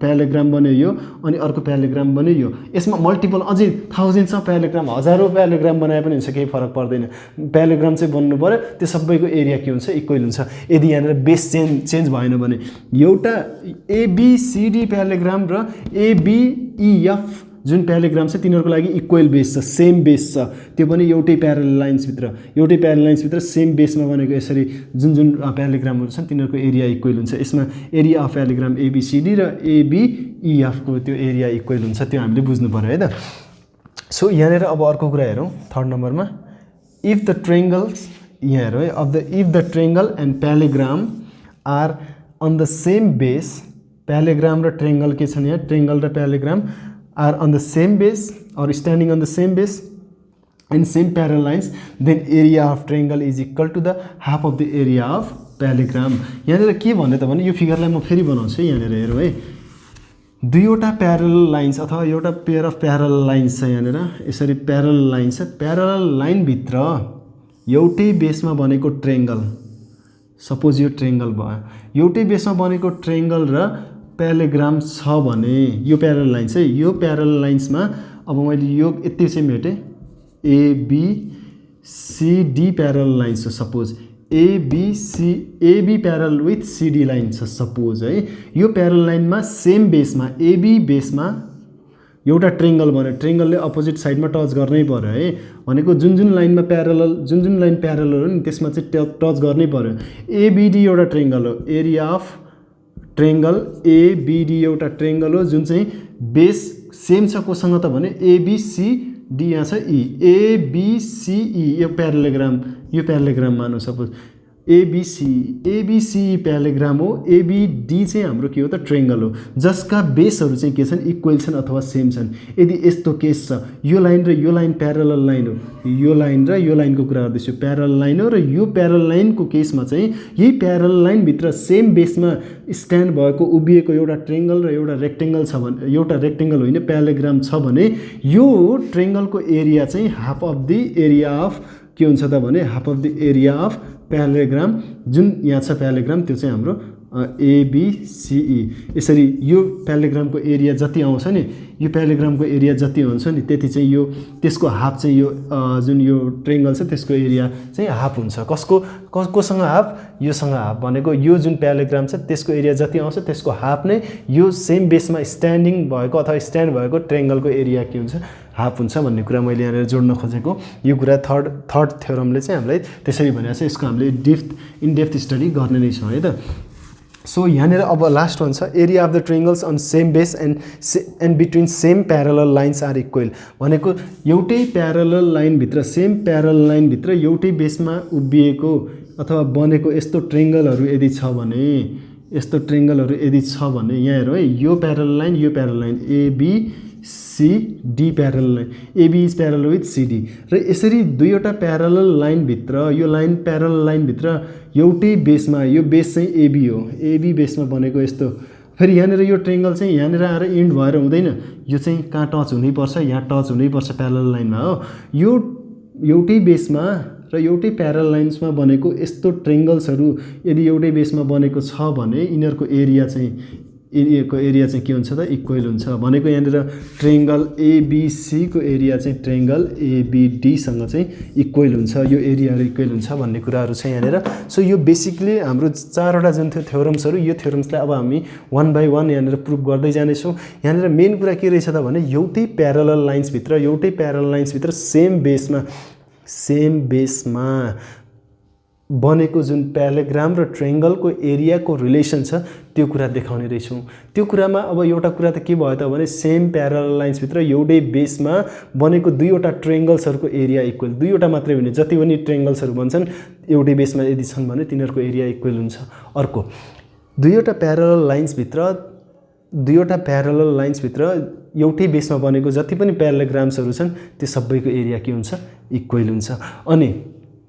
प्यारालेग्राम बन्यो यो, अनि अर्को प्यारालेग्राम बन्यो यो। यसमा मल्टिपल अझै थाउजन्ड्स अफ प्यारालेग्राम, हजारौँ प्यारालेग्राम बनाए पनि हुन्छ, केही फरक पर्दैन। प्यारालेग्राम चाहिँ बन्नु पऱ्यो, त्यो सबैको एरिया के हुन्छ? इक्वल हुन्छ। यदि यहाँनिर बेस चेन्ज भएन भने एउटा एबिसिडी प्यारालेग्राम र एबिइएफ जुन प्यारालेग्राम छ तिनीहरूको लागि इक्वल बेस छ, सेम बेस छ, त्यो पनि एउटै प्यारल लाइन्सभित्र सेम बेसमा बनेको यसरी जुन प्यारालेग्रामहरू छन् तिनीहरूको एरिया इक्वल हुन्छ। यसमा एरिया अफ प्यारालेग्राम एबिसिडी र एबिइएफको त्यो एरिया इक्वल हुन्छ, त्यो हामीले बुझ्नु पऱ्यो है त। सो यहाँनिर अब अर्को कुरा हेरौँ, थर्ड नम्बरमा, इफ द ट्रायंगल्स यहाँ हेरौँ है, of the if the triangle and parallelogram are on the same base, parallelogram र ट्रेङ्गल के छन् यहाँ, ट्रेङ्गल र parallelogram are on the same base or standing on the same base and same parallel lines, then area of triangle is equal to the half of the area of parallelogram. यहाँनिर के भन्यो त भने यो फिगरलाई म फेरि बनाउँछु है, यहाँनिर हेरौँ है, दुईवटा प्यारल लाइन्स अथवा एउटा पेयर अफ प्यारल लाइन्स छ यहाँनिर, यसरी प्यारल लाइन छ, प्यारल लाइनभित्र एउटै बेसमा बनेको ट्रेङ्गल, सपोज यो ट्रेङ्गल भयो, एउटै बेसमा बनेको ट्रेङ्गल र प्यालेग्राम छ भने यो प्यारल लाइन चाहिँ, यो प्यारल लाइन्समा अब मैले यो यति चाहिँ मेटेँ, एबिसिडी प्यारल लाइन छ suppose, AB parallel with CD line छ सपोज है, यो प्यारल लाइनमा सेम बेसमा एबी बेसमा एउटा ट्रेङ्गल बन्यो, ट्रेङ्गलले अपोजिट साइडमा टच गर्नै पर्यो है, भनेको जुन लाइनमा प्यारल, जुन लाइन प्यारल हो नि त्यसमा चाहिँ टच गर्नै पर्यो। एबिडी एउटा ट्रेङ्गल हो, एरिया अफ ट्रेङ्गल एबिडी एउटा ट्रेङ्गल हो जुन चाहिँ बेस सेम छ कोसँग त भने एबिसिडी, यहाँ छ ई, एबिसिई यो प्यारालेग्राम मानौँ सपोज, एबिसी प्यालेग्राम हो, एबिडी चाहिँ हाम्रो के हो त ट्रेङ्गल हो जसका बेसहरू चाहिँ के छन्, इक्वल छन् अथवा सेम छन्। यदि यस्तो केस छ, यो लाइन र यो लाइन प्यारलल लाइन हो, यो लाइन र यो लाइनको कुरा गर्दैछु प्यारल लाइन हो, र यो प्यारल लाइनको केसमा चाहिँ यही प्यारल लाइनभित्र सेम बेसमा स्ट्यान्ड भएको उभिएको एउटा ट्रेङ्गल र एउटा रेक्टेङ्गल छ भने, एउटा रेक्टेङ्गल होइन प्यालेग्राम छ भने यो ट्रेङ्गलको एरिया चाहिँ half of the area of के हुन्छ त भने, half of the area of parallelogram, जुन यहाँ छ प्यालेग्राम त्यो चाहिँ हाम्रो एबिसिई। यसरी यो प्यालेग्रामको एरिया जति आउँछ नि, यो प्यालेग्रामको एरिया जति हुन्छ नि त्यति चाहिँ यो त्यसको हाफ चाहिँ यो जुन यो ट्रेङ्गल छ त्यसको एरिया चाहिँ हाफ हुन्छ। कोसँग हाफ, योसँग हाफ, भनेको यो जुन प्यालेग्राम छ त्यसको एरिया जति आउँछ त्यसको हाफ नै यो सेम बेसमा स्ट्यान्डिङ भएको अथवा स्ट्यान्ड भएको ट्रेङ्गलको एरिया के हुन्छ, हाफ हुन्छ भन्ने कुरा मैले यहाँनिर जोड्न खोजेको। यो कुरा थर्ड थ्योरमले चाहिँ हामीलाई त्यसरी भनेको छ, यसको हामीले इनडेप्थ स्टडी गर्ने नै छौँ है त। सो यहाँनिर अब लास्ट वान छ, area of the triangles on same base and between same parallel lines are equal, भनेको एउटै प्यारलल लाइनभित्र, सेम प्यारलल लाइनभित्र एउटै बेसमा उभिएको अथवा बनेको यस्तो ट्रेङ्गलहरू यदि छ भने, यस्तो ट्रेङ्गलहरू यदि छ भने यहाँ हेरौँ है, यो प्यारलल लाइन, यो parallel line ABCD parallel line, AB is parallel with CD, र यसरी दुईवटा प्यारलल लाइनभित्र, यो लाइन प्यारलल लाइनभित्र एउटै बेसमा, यो बेस चाहिँ एबी हो, एबी बेसमा बनेको यस्तो, फेरि यहाँनिर यो ट्रेङ्गल चाहिँ यहाँनिर आएर इन्ड भएर हुँदैन, यो चाहिँ कहाँ टच हुनैपर्छ, यहाँ टच हुनैपर्छ प्यारलल लाइनमा हो। यो एउटै बेसमा र एउटै प्यारल लाइन्समा बनेको यस्तो ट्रेङ्गल्सहरू यदि एउटै बेसमा बनेको छ भने यिनीहरूको एरिया चाहिँ के हुन्छ त, इक्वल हुन्छ। भनेको यहाँनिर ट्रेङ्गल एबिसीको एरिया चाहिँ ट्रेङ्गल एबिडीसँग चाहिँ इक्वल हुन्छ, यो एरियाहरू इक्वल हुन्छ भन्ने कुराहरू छ यहाँनिर। सो यो बेसिकली हाम्रो चारवटा जुन थियो थ्योरम्सहरू, यो थ्योरम्सलाई अब हामी वान बाई वान यहाँनिर प्रुभ गर्दै जानेछौँ। यहाँनिर मेन कुरा के रहेछ त भने एउटै प्यारलल लाइन्सभित्र सेम बेसमा बनेको जुन प्यालेग्राम र ट्रेङ्गलको एरियाको रिलेसन छ त्यो कुरा देखाउने रहेछौँ। त्यो कुरामा अब एउटा कुरा त के भयो त भने, सेम प्यारलल लाइन्सभित्र एउटै बेसमा बनेको दुईवटा ट्रेङ्गल्सहरूको एरिया इक्वल, दुईवटा मात्रै हुने, जति पनि ट्रेङ्गल्सहरू भन्छन् एउटै बेसमा यदि छन् भने तिनीहरूको एरिया इक्वल हुन्छ। अर्को, दुईवटा प्यारलल लाइन्सभित्र एउटै बेसमा बनेको जति पनि प्यारालेग्राम्सहरू छन् त्यो सबैको एरिया के हुन्छ, इक्वल हुन्छ। अनि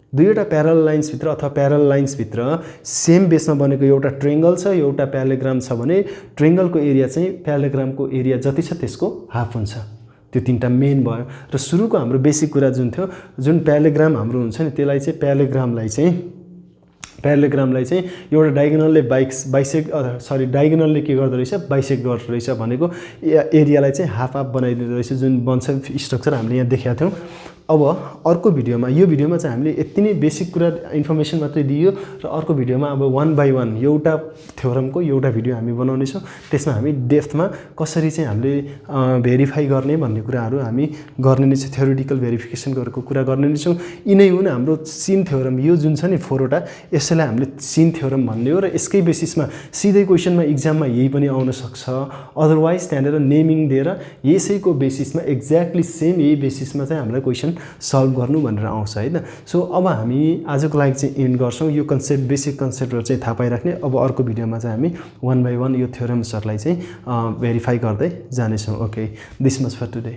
दुईवटा प्यारल लाइन्सभित्र अथवा प्यारल लाइन्सभित्र सेम बेसमा बनेको एउटा ट्रेङ्गल छ, एउटा प्यारालेग्राम छ भने ट्रेङ्गलको एरिया चाहिँ प्यारालेग्रामको एरिया जति छ त्यसको हाफ हुन्छ। त्यो तीनटा मेन भयो। र सुरुको हाम्रो बेसिक कुरा जुन थियो, जुन प्यारालेग्राम हाम्रो हुन्छ नि त्यसलाई चाहिँ प्यारालेग्रामलाई चाहिँ एउटा डायगोनलले डायगोनलले के गर्दो रहेछ, बाइसेक्ट गर्दो रहेछ, भनेको एरियालाई चाहिँ हाफ बनाइदिँदो रहेछ, जुन बन्छ स्ट्रक्चर हामीले यहाँ देखाएको थियौँ। अब अर्को भिडियोमा, यो भिडियोमा चाहिँ हामीले यति नै बेसिक कुरा इन्फर्मेसन मात्रै दियो र अर्को भिडियोमा अब वान बाई वान एउटा थ्योरमको एउटा भिडियो हामी बनाउनेछौँ। त्यसमा हामी डेप्थमा कसरी चाहिँ हामीले भेरिफाई गर्ने भन्ने कुराहरू हामी गर्ने नै छ, थ्योरिटिकल भेरिफिकेसन गरेको कुरा गर्ने नै छौँ। यिनै हुन् हाम्रो सिन थ्योरम, यो जुन छ नि 4वटा, यसैलाई हामीले सिन थ्योरम भन्ने हो र यसकै बेसिसमा सिधै क्वेसनमा इक्जाममा यही पनि आउन सक्छ। अदरवाइज त्यहाँनिर नेमिङ दिएर यसैको बेसिसमा एक्ज्याक्टली सेम यही बेसिसमा चाहिँ हामीलाई क्वेसन सल्भ गर्नु भनेर आउँछ हैन। सो अब हामी आजको लागि चाहिँ एन्ड गर्छौँ। यो कन्सेप्ट बेसिक कन्सेप्टहरु चाहिँ थाहा पाइराख्ने। अब अर्को भिडियोमा चाहिँ हामी वन बाइ वन यो थ्योरम्सहरुलाई चाहिँ भेरिफाई गर्दै जानेछौँ। Okay, this much for today.